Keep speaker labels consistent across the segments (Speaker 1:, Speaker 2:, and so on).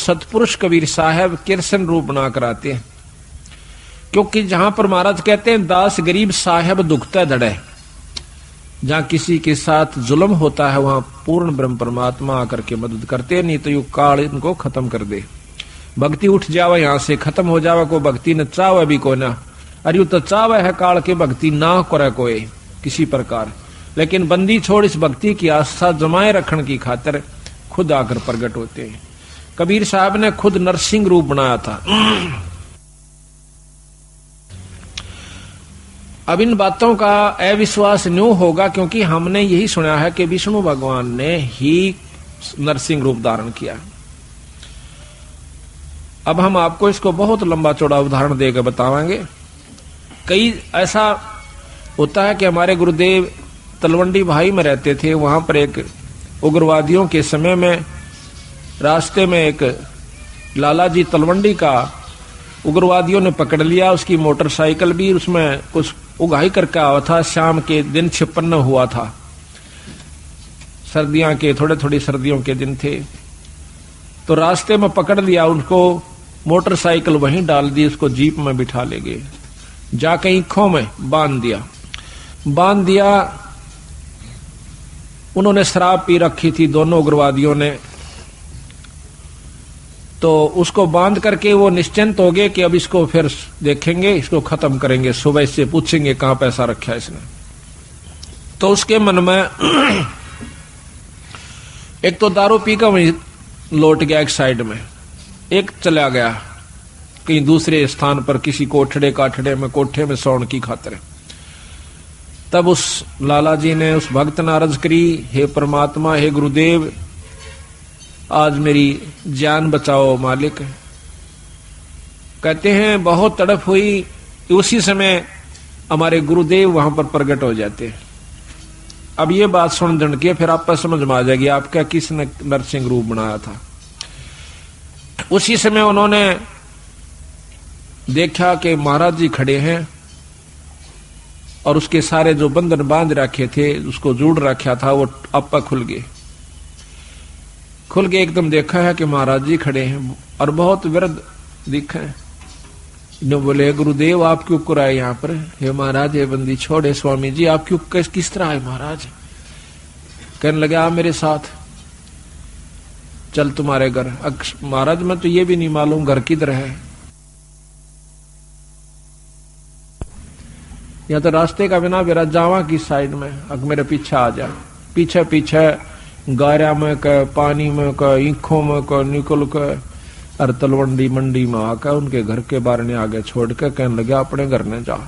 Speaker 1: सतपुरुष कबीर साहब कृष्ण रूप बना कर आते हैं, क्योंकि जहां पर महाराज कहते हैं दास गरीब साहब दुखता धड़े, जहां किसी के साथ जुल्म होता है वहां पूर्ण ब्रह्म परमात्मा आकर के मदद करते, नहीं तो यू काल इनको खत्म कर दे। भक्ति उठ जावे यहां से, खत्म हो जावे, को भक्ति न चावे भी को ना, अरे तो चावे है काल के भक्ति ना करे कोई किसी प्रकार, लेकिन बंदी छोड़ इस भक्ति की आस्था जमाए रखने की खातिर खुद आकर प्रकट होते हैं। कबीर साहब ने खुद नरसिंह रूप बनाया था। अब इन बातों का अविश्वास न्यू होगा, क्योंकि हमने यही सुना है कि विष्णु भगवान ने ही नरसिंह रूप धारण किया। अब हम आपको इसको बहुत लंबा चौड़ा उदाहरण देकर बताएंगे। कई ऐसा होता है कि हमारे गुरुदेव तलवंडी भाई में रहते थे, वहां पर एक उग्रवादियों के समय में रास्ते में एक लाला जी तलवंडी का उग्रवादियों ने पकड़ लिया, उसकी मोटरसाइकिल भी, उसमें कुछ उगाही करके आया था। शाम के दिन 56 हुआ था, सर्दियां के थोड़ी सर्दियों के दिन थे, तो रास्ते में पकड़ लिया उनको, मोटरसाइकिल वहीं डाल दी, उसको जीप में बिठा ले गए, जाके ईखों में बांध दिया। उन्होंने शराब पी रखी थी दोनों उग्रवादियों ने, तो उसको बांध करके वो निश्चिंत हो गए कि अब इसको फिर देखेंगे, इसको खत्म करेंगे, सुबह से पूछेंगे कहां पैसा रखा है इसने। तो उसके मन में एक तो दारू पी का वहीं लौट गया एक साइड में, एक चला गया कहीं दूसरे स्थान पर किसी कोठे में सोने की खातिर। तब उस लाला जी ने उस भक्त ने अर्ज करी, हे परमात्मा, हे गुरुदेव, आज मेरी जान बचाओ मालिक। कहते हैं बहुत तड़प हुई, उसी समय हमारे गुरुदेव वहां पर प्रकट हो जाते हैं। अब ये बात सुन जन के फिर आपको समझ में आ जाएगी आपका किसने नरसिंह रूप बनाया था। उसी समय उन्होंने देखा कि महाराज जी खड़े हैं और उसके सारे जो बंधन बांध रखे थे, उसको जोड़ रखा था, वो आपा खुल गए एकदम। देखा है कि महाराज जी खड़े हैं और बहुत विरध दिखे। इन्होंने बोले, गुरुदेव आप क्यों कराए यहाँ पर? हे महाराज, हे बंदी छोड़े स्वामी जी, आप क्यों किस तरह आए महाराज? कहने लगे, आप मेरे साथ चल तुम्हारे घर। महाराज मैं तो ये भी नहीं मालूम घर किधर है, या तो रास्ते का बिना मेरा जावा की साइड में, अब मेरे पीछे आ जा। पीछे गारा में का, पानी में का, ईखों में का निकल कर और तलवंडी मंडी में आकर उनके घर के बाहर ने आगे छोड़ कर कहने लगे, अपने घर ने जा।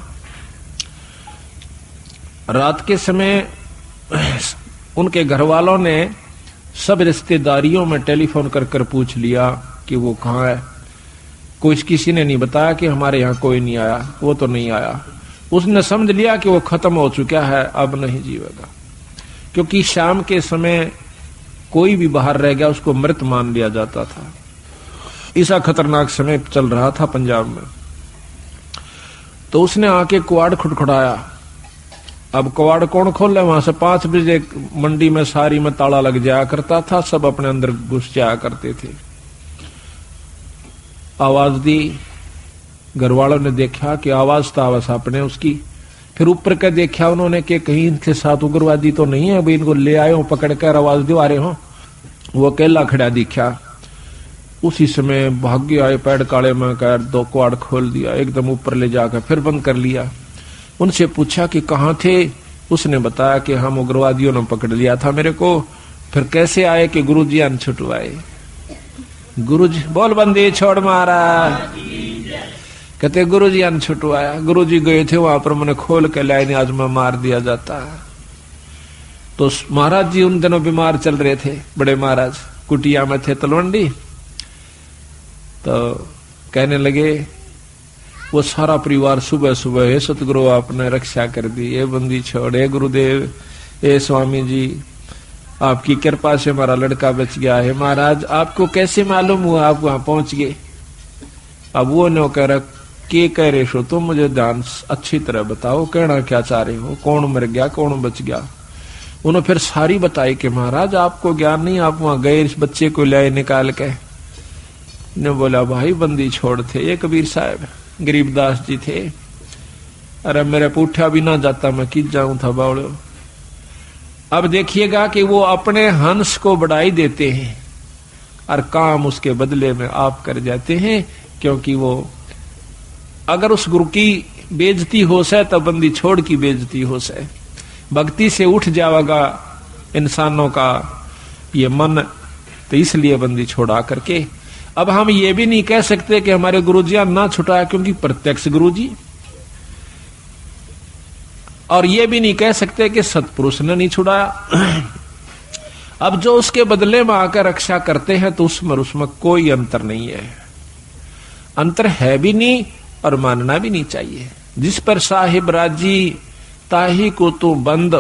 Speaker 1: रात के समय उनके घर वालों ने सब रिश्तेदारियों में टेलीफोन कर पूछ लिया कि वो कहाँ है। किसी ने नहीं बताया कि हमारे यहाँ कोई नहीं आया, वो तो नहीं आया। उसने समझ लिया कि वो खत्म हो चुका है, अब नहीं जीवेगा, क्योंकि शाम के समय कोई भी बाहर रह गया उसको मृत मान लिया जाता था। ऐसा खतरनाक समय चल रहा था पंजाब में। तो उसने आके कुआड़ खुटखुटाया। अब कुआड़ कौन खोले? वहां से 5 बजे मंडी में सारी में ताला लग जाया करता था, सब अपने अंदर घुस जाया करते थे। आवाज दी, घर वालों ने देखा कि आवाज तो आवाज अपने उसकी। फिर ऊपर के देखा उन्होंने कि कहीं इनके साथ उग्रवादी तो नहीं है, भाई इनको ले आए हो पकड़ कर, आवाज दिवा रहे हो। वो अकेला खड़ा दिखा। उसी समय भाग्य आए, पैड काले में कर 2 कुआड़ खोल दिया, एकदम ऊपर ले जाकर फिर बंद कर लिया। उनसे पूछा कि कहाँ थे? उसने बताया कि हम उग्रवादियों ने पकड़ लिया था मेरे को। फिर कैसे आए कि गुरुजी अन छुटवाए। गुरुजी बोल बंदी छोड़ मारा। कहते गुरुजी अन छुटवाया। गुरुजी गए थे वहां पर, मैंने खोल के लाइन आज में मार दिया जाता। तो महाराज जी उन दिनों बीमार चल रहे थे, बड़े महाराज कुटिया में थे तलवंडी। तो कहने लगे वो सारा परिवार सुबह सुबह, हे सतगुरु आपने रक्षा कर दी, ये बंदी छोड़, हे गुरुदेव, हे स्वामी जी आपकी कृपा से हमारा लड़का बच गया है। महाराज आपको कैसे मालूम हुआ आप वहां पहुंच गए? अब वो नो कह रहा, के कह रहे हो तुम, मुझे ध्यान अच्छी तरह बताओ, कहना क्या चाह रहे हो, कौन मर गया कौन बच गया? उन्होंने फिर सारी बताई कि महाराज आपको ज्ञान नहीं, आप वहां गए इस बच्चे को लाए निकाल के, ने बोला भाई बंदी छोड़ थे ये कबीर साहब, गरीबदास जी थे। अरे मेरे पूठा भी ना जाता, मैं किस जाऊं था बावड़ो। अब देखिएगा कि वो अपने हंस को बढ़ाई देते हैं और काम उसके बदले में आप कर जाते हैं, क्योंकि वो अगर उस गुरु की बेइज्जती हो से तब बंदी छोड़ की बेइज्जती हो से, भक्ति से उठ जाएगा इंसानों का ये मन, तो इसलिए बंदी छोड़ा करके। अब हम ये भी नहीं कह सकते कि हमारे गुरुजी ना छुटाया, क्योंकि प्रत्यक्ष गुरुजी, और ये भी नहीं कह सकते कि सतपुरुष ने नहीं छुड़ाया। अब जो उसके बदले में आकर रक्षा करते हैं तो उसमें कोई अंतर नहीं है, अंतर है भी नहीं और मानना भी नहीं चाहिए। जिस पर साहिब राजी ताही को तू बंद,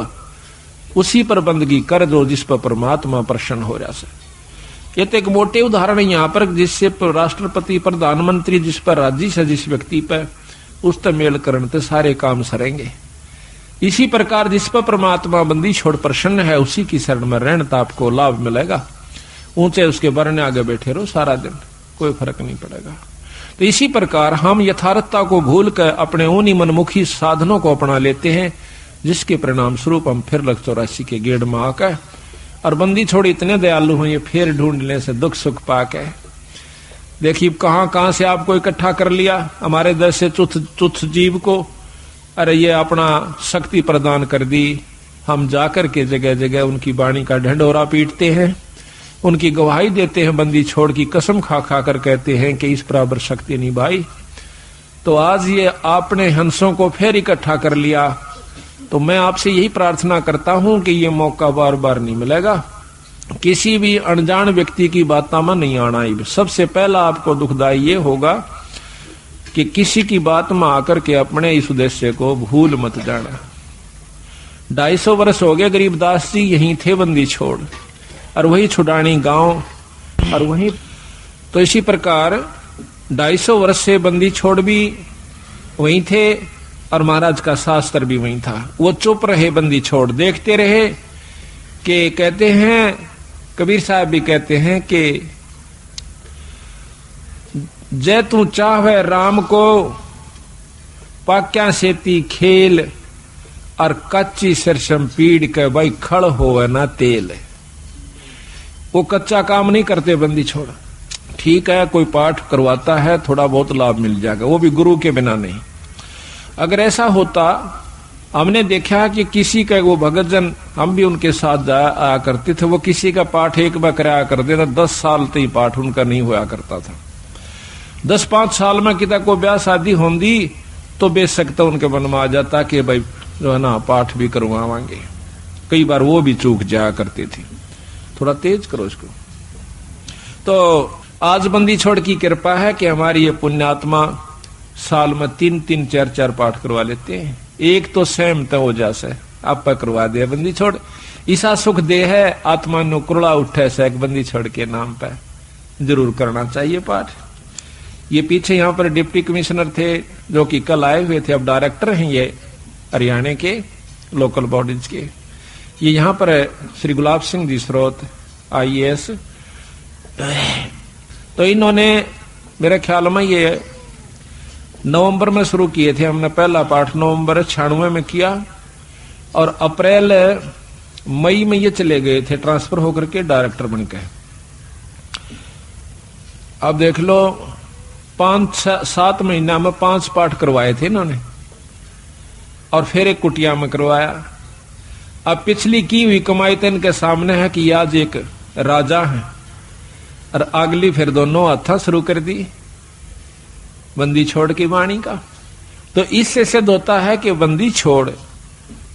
Speaker 1: उसी पर बंदगी कर दो जिस पर परमात्मा प्रसन्न हो रहा से। ये तो एक मोटे उदाहरण है यहाँ पर, जिससे राष्ट्रपति प्रधानमंत्री जिस पर राजी से, जिस व्यक्ति पर, उस तक मेल करने से सारे काम सरेंगे। इसी प्रकार जिस पर परमात्मा बंदी छोड़ प्रसन्न है, उसी की शरण में रहने तो आपको लाभ मिलेगा। ऊंचे उसके बरने आगे बैठे रहो सारा दिन, कोई फर्क नहीं पड़ेगा। तो इसी प्रकार हम यथार्थता को भूल कर अपने उन्हीं मनमुखी साधनों को अपना लेते हैं, जिसके परिणाम स्वरूप हम फिर 84 के गेड़ में आकर और बंदी छोड़ इतने दयालु हैं, ये फिर ढूंढने से दुख सुख पाके। देखिए कहां कहां से आपको इकट्ठा कर लिया, हमारे देश से तुच्छ जीव को, अरे ये अपना शक्ति प्रदान कर दी। हम जाकर के जगह जगह उनकी वाणी का ढंढोरा पीटते हैं, उनकी गवाही देते हैं, बंदी छोड़ की कसम खा खा कर कहते हैं कि इस बराबर शक्ति नहीं भाई। तो आज ये आपने हंसों को फिर इकट्ठा कर लिया, तो मैं आपसे यही प्रार्थना करता हूं कि ये मौका बार बार नहीं मिलेगा। किसी भी अनजान व्यक्ति की बातों में नहीं आना ही। सबसे पहला आपको दुखदाई ये होगा कि किसी की बात में आकर के अपने इस उद्देश्य को भूल मत जाना। 250 वर्ष हो गए गरीबदास जी यहीं थे बंदी छोड़, और वही छुड़ानी गांव, और वही तो इसी प्रकार 250 वर्ष से बंदी छोड़ भी वहीं थे और महाराज का शास्त्र भी वहीं था। वो चुप रहे, बंदी छोड़ देखते रहे। कि कहते हैं, कबीर साहब भी कहते हैं कि जय तू चाहे राम को पाक्या सेती खेल, और कच्ची सरसम पीड़ के भाई खड़ होवे ना तेल। वो कच्चा काम नहीं करते बंदी छोड़। ठीक है, कोई पाठ करवाता है, थोड़ा बहुत लाभ मिल जाएगा, वो भी गुरु के बिना नहीं। अगर ऐसा होता, हमने देखा कि किसी का वो भगतजन, हम भी उनके साथ आया करते थे, वो किसी का पाठ एक बार कराया करते थे, 10 साल तक पाठ उनका नहीं हुआ करता था। 10-5 साल में किता को ब्याह शादी होंगी तो बेशक तो उनके मन में आ जाता कि भाई जो है ना पाठ भी करवावांगे। कई बार वो भी चूक जाया करती थी, थोड़ा तेज करो इसको। तो आज बंदी छोड़ की कृपा है कि हमारी ये पुण्यात्मा साल में 3-3, 4-4 पाठ करवा लेते हैं। एक तो सहमत हो जासे आप करवा दे बंदी छोड़, ईसा सुख दे है आत्मा नु कुरला उठे से एक बंदी छोड़ के नाम पे जरूर करना चाहिए पाठ। ये पीछे यहाँ पर डिप्टी कमिश्नर थे जो कि कल आए हुए थे, अब डायरेक्टर हैं ये हरियाणा के लोकल बॉडीज के। ये यहाँ पर श्री गुलाब सिंह जी स्रोत IAS, तो इन्होंने मेरे ख्याल में ये नवंबर में शुरू किए थे। हमने पहला पाठ नवंबर 96 में किया और अप्रैल मई में ये चले गए थे ट्रांसफर होकर के डायरेक्टर बनकर। अब देख लो 5-7 महीना में 5 पाठ करवाए थे इन्होंने, और फिर एक कुटिया में करवाया। अब पिछली की हुई कमाई तो इनके सामने है कि आज एक राजा है, और अगली फिर दोनों हाथा शुरू कर दी बंदी छोड़ की वाणी का। तो इससे सिद्ध होता है कि बंदी छोड़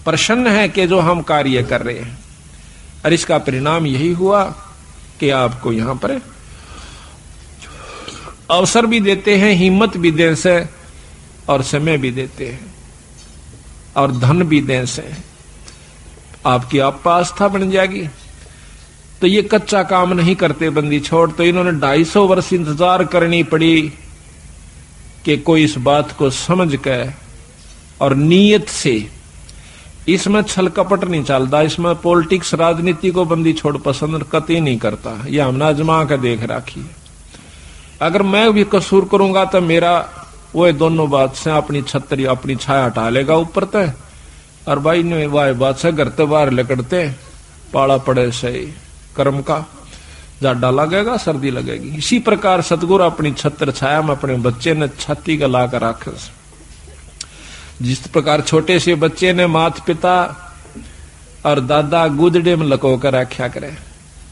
Speaker 1: प्रसन्न है कि जो हम कार्य कर रहे हैं, और इसका परिणाम यही हुआ कि आपको यहां पर अवसर भी देते हैं, हिम्मत भी दें से, और समय भी देते हैं, और धन भी दें से आपकी आस्था बन जाएगी। तो ये कच्चा काम नहीं करते बंदी छोड़। तो इन्होंने 250 वर्ष इंतजार करनी पड़ी कि कोई इस बात को समझ कर और नीयत से, इसमें छल कपट नहीं चलता, इसमें पॉलिटिक्स राजनीति को बंदी छोड़ पसंद कतई नहीं करता। ये हमने आजमा कर देख रखी है।
Speaker 2: अगर मैं भी कसूर करूंगा तो मेरा वो दोनों बात से अपनी छतरी अपनी छाया हटा लेगा ऊपर तय, और भाई ने वाह बात से घर तो बाहर लकड़ते पाला पड़े सही कर्म का जाडा लगेगा सर्दी लगेगी। इसी प्रकार सतगुरु अपनी छत्र छाया में अपने बच्चे ने छाती का ला कर रखे। जिस प्रकार छोटे से बच्चे ने माता पिता और दादा गुदड़े में लको कर रखा करे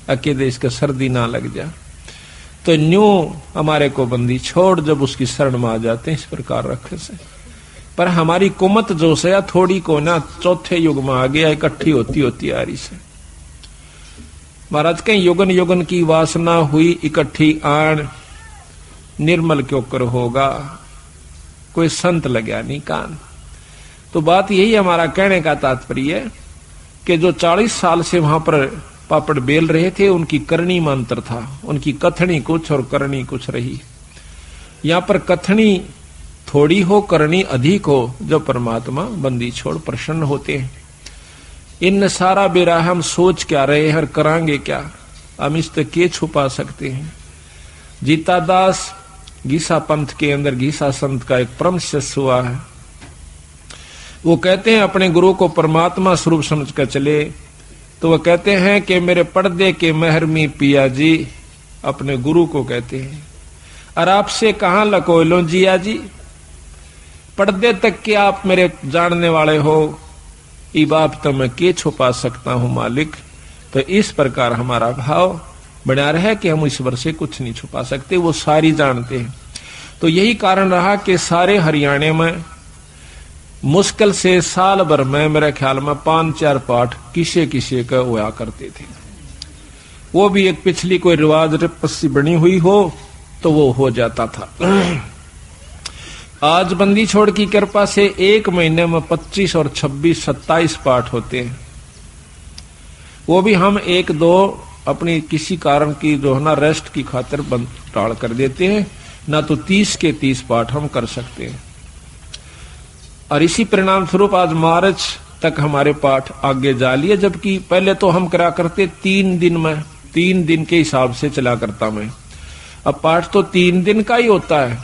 Speaker 2: अकेले इसका सर्दी ना लग जा, तो न्यू हमारे को बंदी छोड़ जब उसकी शरण में आ जाते हैं इस प्रकार रखे से। पर हमारी कुमत जो से थोड़ी को ना चौथे युग में आ गया इकट्ठी होती होती आ रही से। महाराज कहीं युगन युगन की वासना हुई इकट्ठी आन, निर्मल क्यों कर होगा कोई संत लग्या नहीं कान। तो बात यही हमारा कहने का तात्पर्य है कि जो 40 साल से वहां पर पापड़ बेल रहे थे उनकी करनी में अंतर था, उनकी कथनी कुछ और करनी कुछ रही। यहां पर कथनी थोड़ी हो करनी अधिक हो, जो परमात्मा बंदी छोड़ प्रसन्न होते हैं। इन सारा बेरा हम सोच क्या रहे हैं और करांगे क्या, हम इस तक के छुपा सकते हैं। जीता दास गीसा पंथ के अंदर गीसा संत का एक परम शिष्य हुआ है। वो कहते हैं अपने गुरु को परमात्मा स्वरूप समझ कर चले, तो वो कहते हैं कि मेरे पर्दे के महरमी पिया जी, अपने गुरु को कहते हैं, और आपसे कहां लको लो जिया जी, पर्दे तक के आप मेरे जानने वाले हो, ई बाप तो मैं के छुपा सकता हूं मालिक। तो इस प्रकार हमारा भाव बना रहे कि हम ईश्वर से कुछ नहीं छुपा सकते, वो सारी जानते हैं। तो यही कारण रहा कि सारे हरियाणा में मुश्किल से साल भर में मेरे ख्याल में 5-4 पाठ किसे किसे का हुआ करते थे। वो भी एक पिछली कोई रिवाज पस्सी बनी हुई हो तो वो हो जाता था। आज बंदी छोड़ की कृपा से एक महीने में 25 और 26, 27 पाठ होते हैं। वो भी हम 1-2 अपनी किसी कारण की जो है ना रेस्ट की खातिर बंद टाल कर देते हैं, ना तो 30 के 30 पाठ हम कर सकते हैं। और इसी परिणाम स्वरूप आज मार्च तक हमारे पाठ आगे जा लिए, जबकि पहले तो हम करा करते 3 दिन में, 3 दिन के हिसाब से चला करता मैं। अब पाठ तो 3 दिन का ही होता है,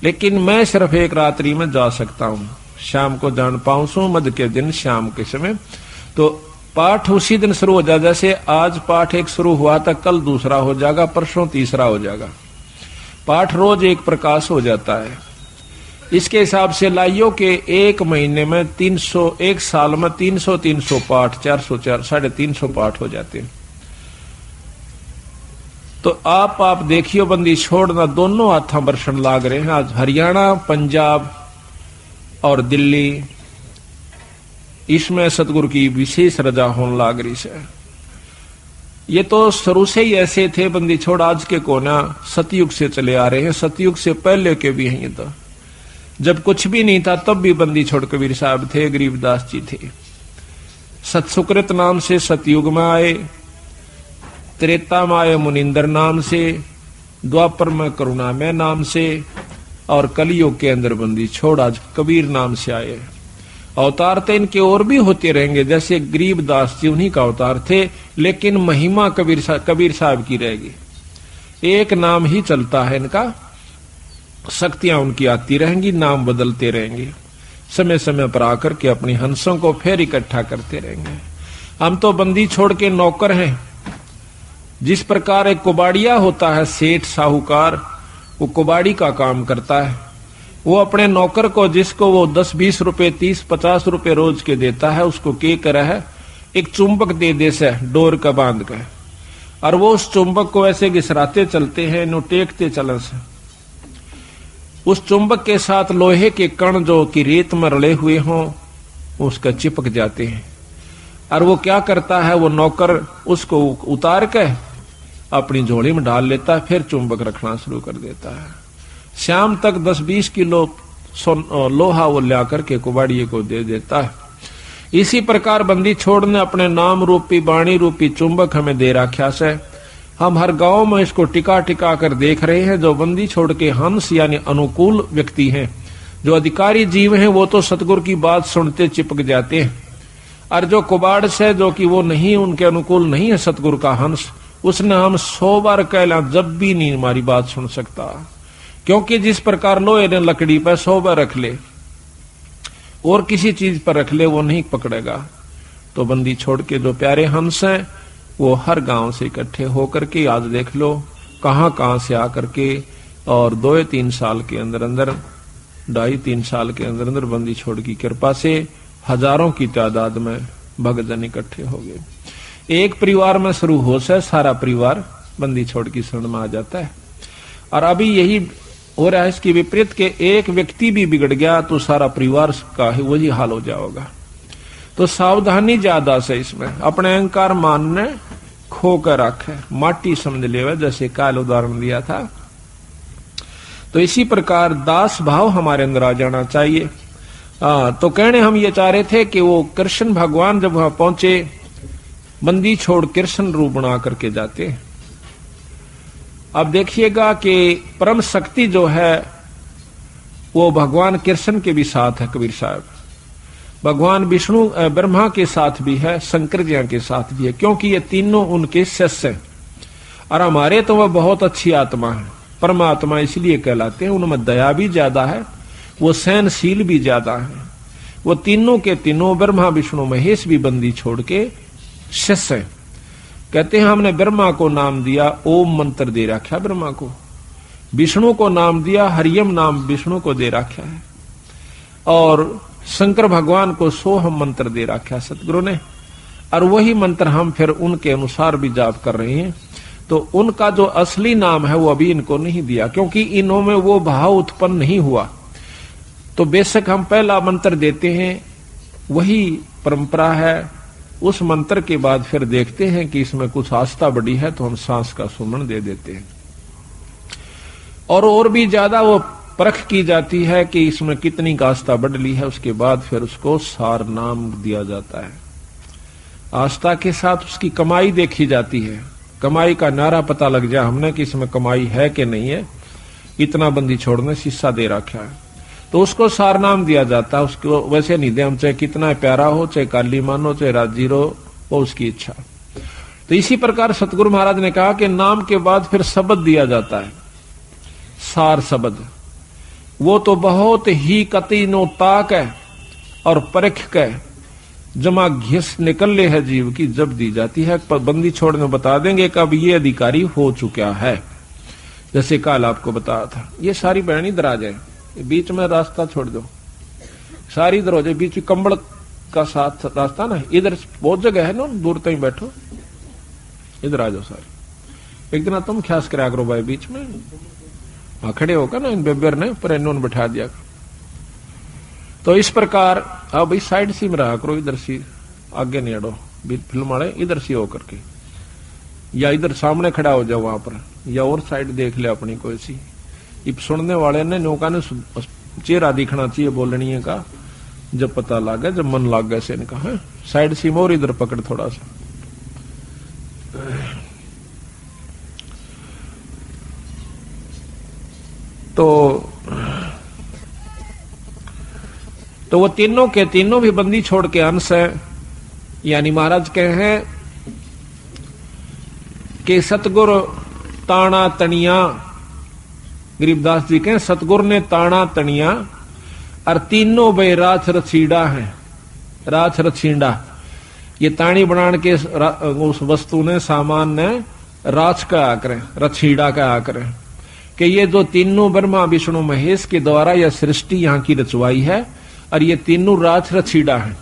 Speaker 2: लेकिन मैं सिर्फ एक रात्रि में जा सकता हूं, शाम को जान पाऊं सो मध्य के दिन शाम के समय। तो पाठ उसी दिन शुरू हो जाए, जैसे आज पाठ एक शुरू हुआ था, कल दूसरा हो जाएगा, परसों तीसरा हो जाएगा। पाठ रोज एक प्रकाश हो जाता है। इसके हिसाब से लाइयो के एक महीने में 300, एक साल में 300 पाठ, 400, 350 पाठ हो जाते हैं। तो आप देखियो बंदी छोड़ना दोनों हाथों बरसन लाग रहे हैं। आज हरियाणा, पंजाब और दिल्ली, इसमें सतगुरु की विशेष रजा होने लाग रही है। ये तो शुरू से ही ऐसे थे बंदी छोड़, आज के कोना सतयुग से चले आ रहे हैं, सतयुग से पहले के भी हैं। तो जब कुछ भी नहीं था तब भी बंदी छोड़ कबीर साहब थे, गरीबदास जी थे। सतसुकृत नाम से सतयुग में आए, त्रेता में आए मुनिंदर नाम से, द्वापर में करुणामय नाम से, और कलयुग के अंदर बंदी छोड़ आज कबीर नाम से आए। अवतार तो इनके और भी होते रहेंगे, जैसे गरीबदास जी उन्हीं का अवतार थे, लेकिन महिमा कबीर साहब की रहेगी। एक नाम ही चलता है इनका, शक्तियां उनकी आती रहेंगी, नाम बदलते रहेंगे, समय समय पर आकर के अपनी हंसों को फिर इकट्ठा करते रहेंगे। हम तो बंदी छोड़ के नौकर हैं। जिस प्रकार एक कुबाड़िया होता है, सेठ साहूकार, वो कुबाड़ी का काम करता है। वो अपने नौकर को, जिसको वो 10-20 रुपए, 30-50 रुपए रोज के देता है, उसको के करा है एक चुंबक दे दे से डोर का बांध कर, और वो उस चुंबक को ऐसे घिसराते चलते हैं, नो टेकते चलन से। उस चुंबक के साथ लोहे के कण जो कि रेत में रले हुए हों उसका चिपक जाते हैं। और वो क्या करता है, वो नौकर उसको उतार के अपनी झोली में डाल लेता है, फिर चुंबक रखना शुरू कर देता है। शाम तक 10-20 किलो लोहा वो ला करके कुबाड़िए को दे देता है। इसी प्रकार बंदी छोड़ ने अपने नाम रूपी, वाणी रूपी चुंबक हमें दे रखा है। हम हर गांव में इसको टिका टिका कर देख रहे हैं। जो बंदी छोड़ के हंस यानी अनुकूल व्यक्ति हैं, जो अधिकारी जीव हैं, वो तो सतगुरु की बात सुनते चिपक जाते हैं। और जो कुबाड़ से, जो कि वो नहीं, उनके अनुकूल नहीं है सतगुरु का हंस,
Speaker 1: उसने हम 100 बार कहला जब भी नहीं हमारी बात सुन सकता, क्योंकि जिस प्रकार लोहे ने लकड़ी पर 100 बार रख ले और किसी चीज पर रख ले वो नहीं पकड़ेगा। तो बंदी छोड़ के जो प्यारे हंस हैं वो हर गांव से इकट्ठे होकर के आज देख लो कहां से आकर के, और 2-3 साल के अंदर अंदर 2.5-3 साल के अंदर अंदर बंदी छोड़ की कृपा से हजारों की तादाद में भक्तजन इकट्ठे हो गए। एक परिवार में शुरू हो से सारा परिवार बंदी छोड़ की शरण में आ जाता है। और अभी यही हो रहा है इसके विपरीत के एक व्यक्ति भी बिगड़ गया तो सारा परिवार का ही वही हाल हो जाएगा। तो सावधानी ज्यादा से इसमें अपने अहंकार मान ने खो कर रखे, माटी समझ ले, जैसे काल उदाहरण दिया था। तो इसी प्रकार दास भाव हमारे अंदर आ जाना चाहिए। तो कहने हम ये चाह रहे थे कि वो कृष्ण भगवान जब वहां पहुंचे बंदी छोड़ कृष्ण रूप बना करके जाते। अब देखिएगा कि परम शक्ति जो है वो भगवान कृष्ण के भी साथ है कबीर साहब, भगवान विष्णु ब्रह्मा के साथ भी है, शंकर जी के साथ भी है, क्योंकि ये तीनों उनके शिष्य हैं। और हमारे तो वह बहुत अच्छी आत्मा है, परमात्मा इसलिए कहलाते हैं, उनमें दया भी ज्यादा है, वो सहनशील भी ज्यादा है। वो तीनों के तीनों ब्रह्मा विष्णु महेश भी बंदी छोड़ के शिष्य हैं। कहते हैं हमने ब्रह्मा को नाम दिया, ओम मंत्र दे रखा ब्रह्मा को, विष्णु को नाम दिया, हरियम नाम विष्णु को दे रखा है, और शंकर भगवान को सोहम मंत्र दे रखा है सतगुरु ने। और वही मंत्र हम फिर उनके अनुसार भी जाप कर रहे हैं। तो उनका जो असली नाम है वो अभी इनको नहीं दिया, क्योंकि इन्हों में वो भाव उत्पन्न नहीं हुआ। तो बेशक हम पहला मंत्र देते हैं, वही परंपरा है। उस मंत्र के बाद फिर देखते हैं कि इसमें कुछ आस्था बढ़ी है तो हम सांस का सुमन दे देते हैं, और भी ज्यादा वो परख की जाती है कि इसमें कितनी का आस्था बढ़ ली है। उसके बाद फिर उसको सार नाम दिया जाता है। आस्था के साथ उसकी कमाई देखी जाती है, कमाई का नारा पता लग जाए हमने कि इसमें कमाई है कि नहीं है। इतना बंदी छोड़ने शीशा दे रखा है तो उसको सार नाम दिया जाता है। उसको वैसे नहीं दे हम, चाहे कितना प्यारा हो, चाहे काली मानो, चाहे राजी रहो, वो उसकी इच्छा। तो इसी प्रकार सतगुरु महाराज ने कहा कि नाम के बाद फिर शब्द दिया जाता है, सार शब्द। वो तो बहुत ही कतीनो ताक है और परख के जमा घिस निकल ले है जीव की जब दी जाती है। बंदी छोड़ने बता देंगे कब ये अधिकारी हो चुका है, जैसे कल आपको बताया था। ये सारी बहनी इधर आ जाए, बीच में रास्ता छोड़ दो, सारी इधर हो जाए, बीच में कंबल का साथ रास्ता ना, इधर बहुत जगह है ना, दूर तक बैठो, इधर आ जाओ सारी। एक दिन तुम ख्यास करा करो भाई बीच में, हाँ खड़े होकर ना इन बेबर ने पर इन्होंने बैठा दिया। तो इस प्रकार अब भाई साइड सी में रहा करो, इधर सी आगे नहीं अड़ो, फिल्म वाले इधर सी होकर के, या इधर सामने खड़ा हो जाओ वहां पर, या और साइड देख ले अपनी कोई सी। इब सुनने वाले ने नौका ने चेहरा दिखना चाहिए बोलनी का, जब पता लग गया, जब मन लग गया से इनका है साइड सी में, और इधर पकड़ थोड़ा सा। तो वो तीनों के तीनों भी बंदी छोड़ के अंश है। यानी महाराज कहे हैं कि सतगुरु ताना तनिया, गरीबदास जी कहें सतगुरु ने ताना तनिया, और तीनों बे राछ रछीड़ा है। राछ रछीड़ा ये ताणी बनाने के उस वस्तु ने, सामान ने राछ का आकर, रछीड़ा का आकर, कि ये जो तीनों ब्रह्मा विष्णु महेश के द्वारा यह सृष्टि यहाँ की रचवाई है, और ये तीनों राछ रछीड़ा है।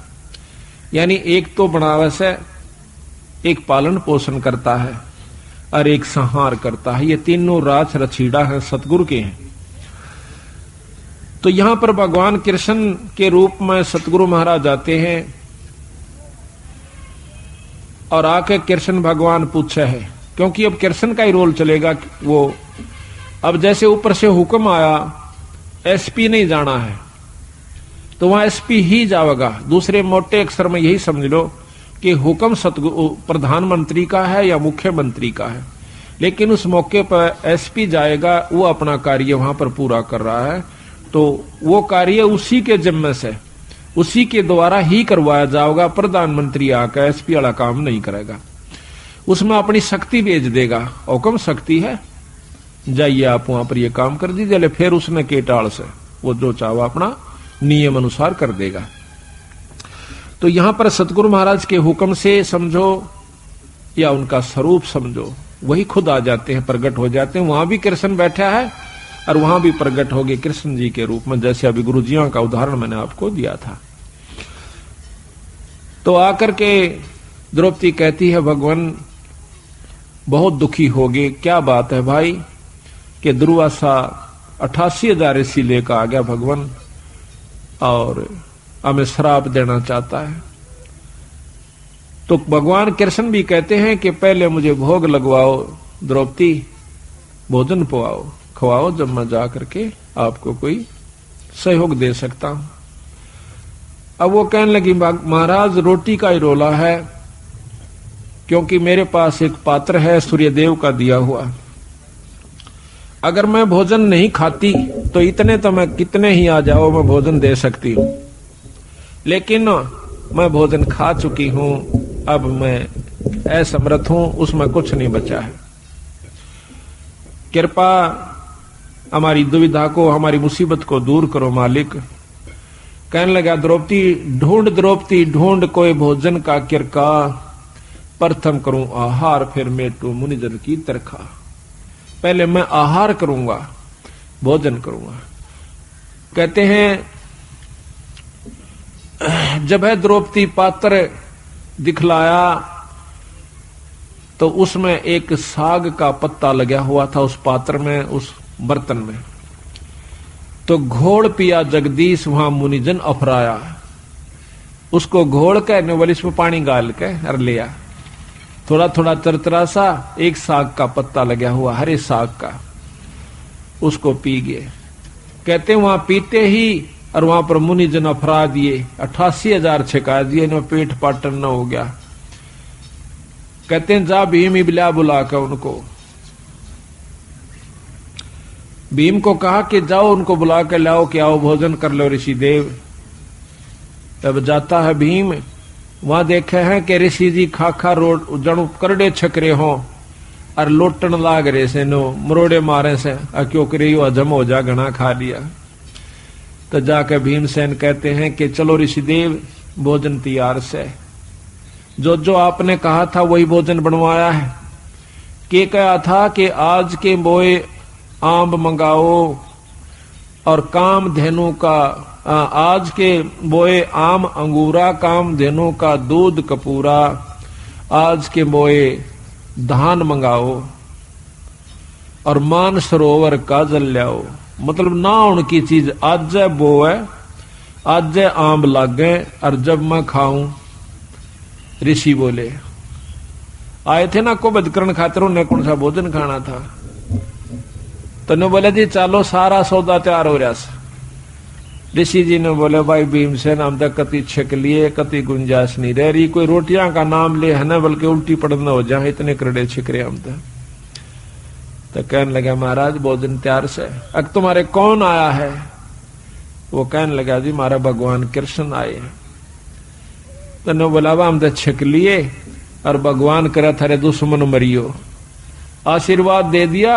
Speaker 1: यानी एक तो बनावस है, एक पालन पोषण करता है, और एक संहार करता है। ये तीनों राछ रछीड़ा है, सतगुरु के हैं। तो यहां पर भगवान कृष्ण के रूप में सतगुरु महाराज आते हैं, और आके कृष्ण भगवान पूछे है, क्योंकि अब कृष्ण का ही रोल चलेगा। वो अब जैसे ऊपर से हुक्म आया, एसपी नहीं जाना है तो वहां एसपी ही जाएगा। दूसरे मोटे अक्षर में यही समझ लो कि हुक्म सतगुरु प्रधानमंत्री का है या मुख्यमंत्री का है, लेकिन उस मौके पर एसपी जाएगा, वो अपना कार्य वहां पर पूरा कर रहा है, तो वो कार्य उसी के जिम्मे से, उसी के द्वारा ही करवाया जाएगा। प्रधानमंत्री आकर एसपी वाला काम नहीं करेगा। उसमें अपनी शक्ति भेज देगा। हुक्म शक्ति है, जाइए आप वहां पर ये काम कर दीजिए। फिर उसने के टाल से वो जो चाहा अपना नियम अनुसार कर देगा। तो यहां पर सतगुरु महाराज के हुक्म से समझो या उनका स्वरूप समझो, वही खुद आ जाते हैं, प्रकट हो जाते हैं। वहां भी कृष्ण बैठा है और वहां भी प्रकट हो गए कृष्ण जी के रूप में, जैसे अभी गुरु जियों का उदाहरण मैंने आपको दिया था। तो आकर के द्रौपदी कहती है भगवान बहुत दुखी हो गए। क्या बात है भाई कि दुर्वासा 88,000 ऋषि लेकर आ गया भगवान और हमें श्राप देना चाहता है। तो भगवान कृष्ण भी कहते हैं कि पहले मुझे भोग लगवाओ द्रौपदी, भोजन पवाओ, खवाओ, जब मैं जा करके आपको कोई सहयोग दे सकता हूं। अब वो कहने लगी महाराज रोटी का ही रोला है, क्योंकि मेरे पास एक पात्र है सूर्यदेव का दिया हुआ। अगर मैं भोजन नहीं खाती तो इतने तो मैं कितने ही आ जाओ मैं भोजन दे सकती हूं, लेकिन मैं भोजन खा चुकी हूं, अब मैं असमर्थ हूं, उसमें कुछ नहीं बचा है। कृपा हमारी दुविधा को, हमारी मुसीबत को दूर करो मालिक। कहने लगा द्रौपदी ढूंढ कोई भोजन का किरका, प्रथम करूं आहार फिर मेटू मुनिजन की तरखा। पहले मैं आहार करूंगा, भोजन करूंगा। कहते हैं जब है द्रौपदी पात्र दिखलाया तो उसमें एक साग का पत्ता लगा हुआ था उस पात्र में, उस बर्तन में। तो घोड़ पिया जगदीश वहां मुनिजन अफराया। उसको घोड़ कहने वाले इसमें पानी गाल के और लिया, थोड़ा थोड़ा तरतरा सा एक साग का पत्ता लगा हुआ, हरे साग का, उसको पी गए। कहते वहां पीते ही और वहां पर मुनिजन अफरा दिए, 88,000 छिका दिए, इनमें पेट पाटन न हो गया। कहते हैं जा भीम इबला बुला कर उनको, भीम को कहा कि जाओ उनको बुला कर लाओ कि आओ भोजन कर लो ऋषि देव। तब जाता है भीम, वहां देखे हैं कि ऋषि जी खाखा रोड जणु करड़े छकरे हो और लोटन लाग रहे से, नो मरोड़े मारे से, क्यों करे हजम हो जा, घना खा लिया। तो जाकर भीमसेन कहते हैं कि चलो ऋषि देव भोजन तैयार से, जो आपने कहा था वही भोजन बनवाया है। के कहा था कि आज के बोए आम मंगाओ और काम धेनु का, आज के बोए आम अंगूरा, काम धेनु का दूध कपूरा, आज के बोए धान मंगाओ और मान सरोवर का जल लाओ। मतलब ना उनकी चीज आज बो है, आज आम लागे और जब मैं खाऊं। ऋषि बोले आए थे ना को बदकरण खातिर, उन्हें कौन सा भोजन खाना था। तो ने बोले जी चलो सारा सौदा तैयार हो रहा। ऋषि जी ने बोले भाई भीमसेन हम तक कति छिक लिए, कति गुंजाइश नहीं रह रही, कोई रोटियां का नाम ले है ना, बल्कि उल्टी पड़ना हो जाए, इतने करड़े छिक रहे हम तो कहने लगा महाराज भोजन तैयार से। अब तुम्हारे कौन आया है? वो कहने लगा जी हमारा भगवान कृष्ण आए हैं। तो ने बोला हम तो छिक लिए और भगवान करे थारे दुश्मन मरियो, आशीर्वाद दे दिया,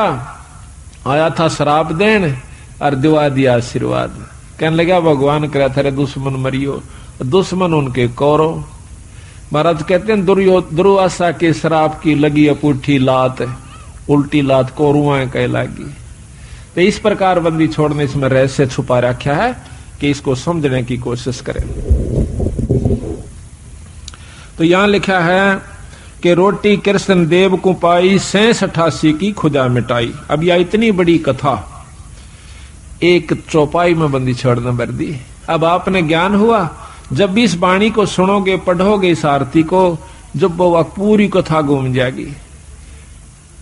Speaker 1: आया था शराब देन और दिवा दिया आशीर्वाद। कहने लगा भगवान करे थारे दुश्मन मरियो, दुश्मन उनके कौरव। महाराज कहते हैं दुर्वासा के शराब की लगी अपूठी लात, उल्टी लात कौरुआं कह लागी। तो इस प्रकार बंदी छोड़ने इसमें रहस्य छुपा रखा है कि इसको समझने की कोशिश करें। तो यहां लिखा है कि रोटी कृष्ण देव को पाई, 86 की खुदा मिटाई। अब यह इतनी बड़ी कथा एक चौपाई में बंदी छोड़ना भर दी। अब आपने ज्ञान हुआ, जब भी इस वाणी को सुनोगे, पढ़ोगे इस आरती को, जब वो पूरी कथा घूम जाएगी,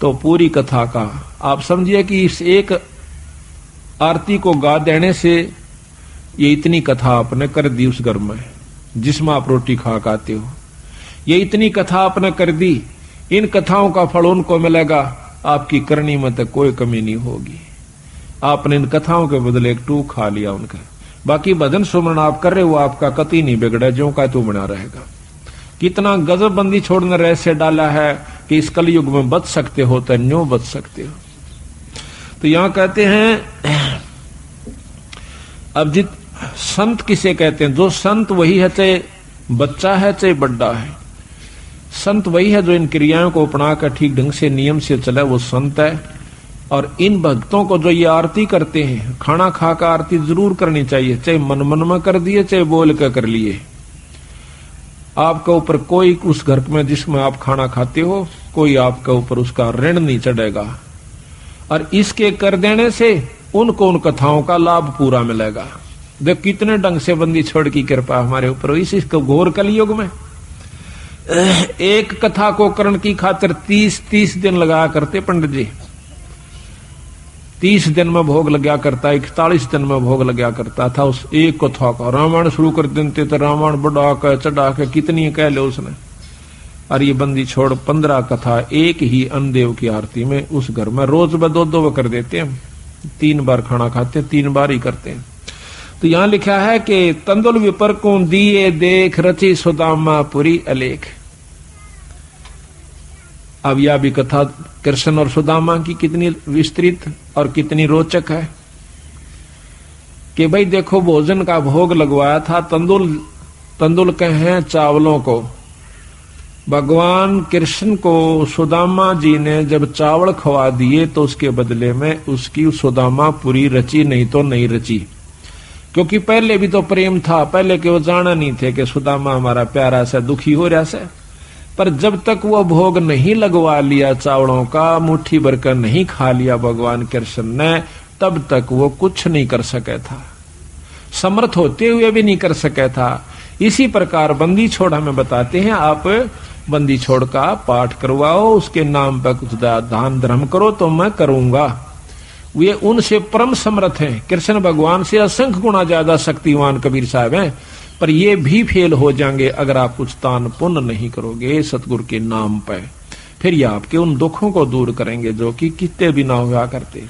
Speaker 1: तो पूरी कथा का आप समझिए कि इस एक आरती को गा देने से ये इतनी कथा आपने कर दी उस घर में जिसमें आप रोटी खा खाते हो। ये इतनी कथा आपने कर दी, इन कथाओं का फल उनको मिलेगा, आपकी करनी में तो कोई कमी नहीं होगी। आपने इन कथाओं के बदले एक टूक खा लिया उनका। बाकी भजन सुमरण आप कर रहे हो, आपका कति नहीं बिगड़ा, ज्यों का तू बना रहेगा। कितना गजब बंदी छोड़ने रहस्य डाला है कि इस कलयुग में बच सकते हो तो न्यों बच सकते हो। तो यहां कहते हैं अब जित संत किसे कहते हैं? जो संत वही है, चाहे बच्चा है चाहे बड्डा है। संत वही है जो इन क्रियाओं को अपनाकर ठीक ढंग से नियम से चले, वो संत है। और इन भक्तों को जो ये आरती करते हैं, खाना खाकर आरती जरूर करनी चाहिए, चाहे मन मन में कर दिए चाहे बोल कर लिए। आपके ऊपर कोई उस घर में जिसमें आप खाना खाते हो, कोई आपके ऊपर उसका ऋण नहीं चढ़ेगा। और इसके कर देने से उनको उन कथाओं का लाभ पूरा मिलेगा। देख कितने ढंग से बंदी छोड़ की कृपा हमारे ऊपर इस घोर कलयुग में। एक कथा को करण की खातिर 30 दिन लगा करते पंडित जी। 30 दिन में भोग लगा करता, 41 दिन में भोग लगा करता था उस एक कथा का। रामायण शुरू कर देते तो रामायण बढ़ा कर चढ़ा कर कितनी कह लो उसने। और ये बंदी छोड़ 15 कथा एक ही अन्नदेव की आरती में उस घर में रोज ब 2 कर देते हैं। 3 बार खाना खाते, 3 बार ही करते हैं। तो यहां लिखा है कि तंदुल विपर को दिए देख रची सुदामा पुरी अलेख। अब यह भी कथा कृष्ण और सुदामा की कितनी विस्तृत और कितनी रोचक है कि भाई देखो, भोजन का भोग लगवाया था तंदुल कहें चावलों को। भगवान कृष्ण को सुदामा जी ने जब चावल खवा दिए तो उसके बदले में उसकी सुदामा पूरी रची, नहीं तो नहीं रची। क्योंकि पहले भी तो प्रेम था, पहले के वो जाना नहीं थे कि सुदामा हमारा प्यारा सा दुखी हो रहा से। पर जब तक वो भोग नहीं लगवा लिया चावलों का, मुट्ठी भरकर नहीं खा लिया भगवान कृष्ण ने, तब तक वो कुछ नहीं कर सके था, समर्थ होते हुए भी नहीं कर सके था। इसी प्रकार बंदी छोड़ हमें बताते हैं, आप बंदी छोड़ का पाठ करवाओ, उसके नाम पर कुछ दान धर्म करो तो मैं करूंगा। वे उनसे परम समर्थ हैं, कृष्ण भगवान से असंख्य गुना ज्यादा शक्तिवान कबीर साहब हैं। पर ये भी फेल हो जाएंगे अगर आप कुछ दान पुण्य नहीं करोगे सतगुरु के नाम पर। फिर ये आपके उन दुखों को दूर करेंगे जो कि कितने भी ना हुआ करते।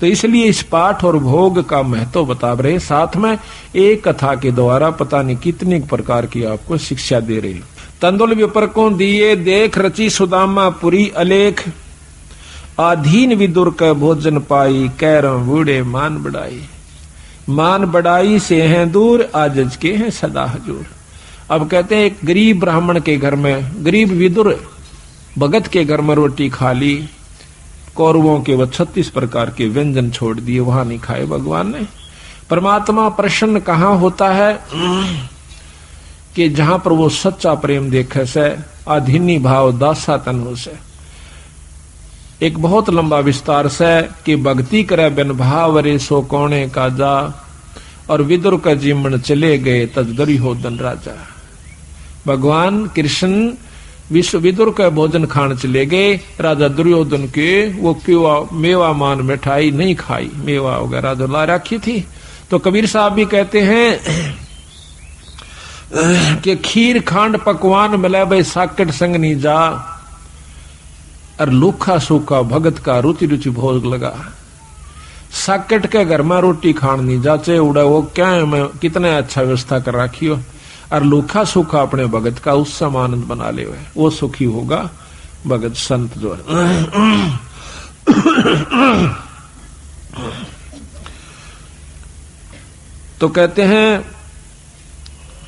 Speaker 1: तो इसलिए इस पाठ और भोग का महत्व बता रहे, साथ में एक कथा के द्वारा पता नहीं कितनी प्रकार की आपको शिक्षा दे रहे। तंदुल विपर को दिए देख रची सुदामा पुरी अलेख, आधीन विदुर का भोजन पाई, कैरम बूढ़े मान बढ़ाई। मान बढ़ाई से हैं दूर, आजज के हैं सदा हजूर। अब कहते हैं एक गरीब ब्राह्मण के घर में, गरीब विदुर भगत के घर में रोटी खा ली, कौरवों के वो 36 प्रकार के व्यंजन छोड़ दिए, वहां नहीं खाए भगवान ने। परमात्मा प्रसन्न कहां होता है कि जहां पर वो सच्चा प्रेम देखे से, अधीनी भाव दासा तन हो से। एक बहुत लंबा विस्तार से कि भक्ति करे बिन भाव रे सो कोणे का जा, और विदुर का जीवन चले गए तजदरी हो धन राजा। भगवान कृष्ण विश्व विदुर का भोजन खान चले गए, राजा दुर्योधन के वो मेवा मान मिठाई नहीं खाई, मेवा वगैरह जो ला रखी थी। तो कबीर साहब भी कहते हैं कि खीर खांड पकवान मिले भाई साकट संग नहीं जा, और लूखा सूखा भगत का रुचि रुचि भोग लगा। साकट के घर में रोटी खान नहीं जाचे उड़ा, वो क्या है मैं कितने अच्छा व्यवस्था कर रखी हो, और लूखा सूखा अपने भगत का उससे आनंद बना ले, वो सुखी होगा भगत संत जो है। तो कहते हैं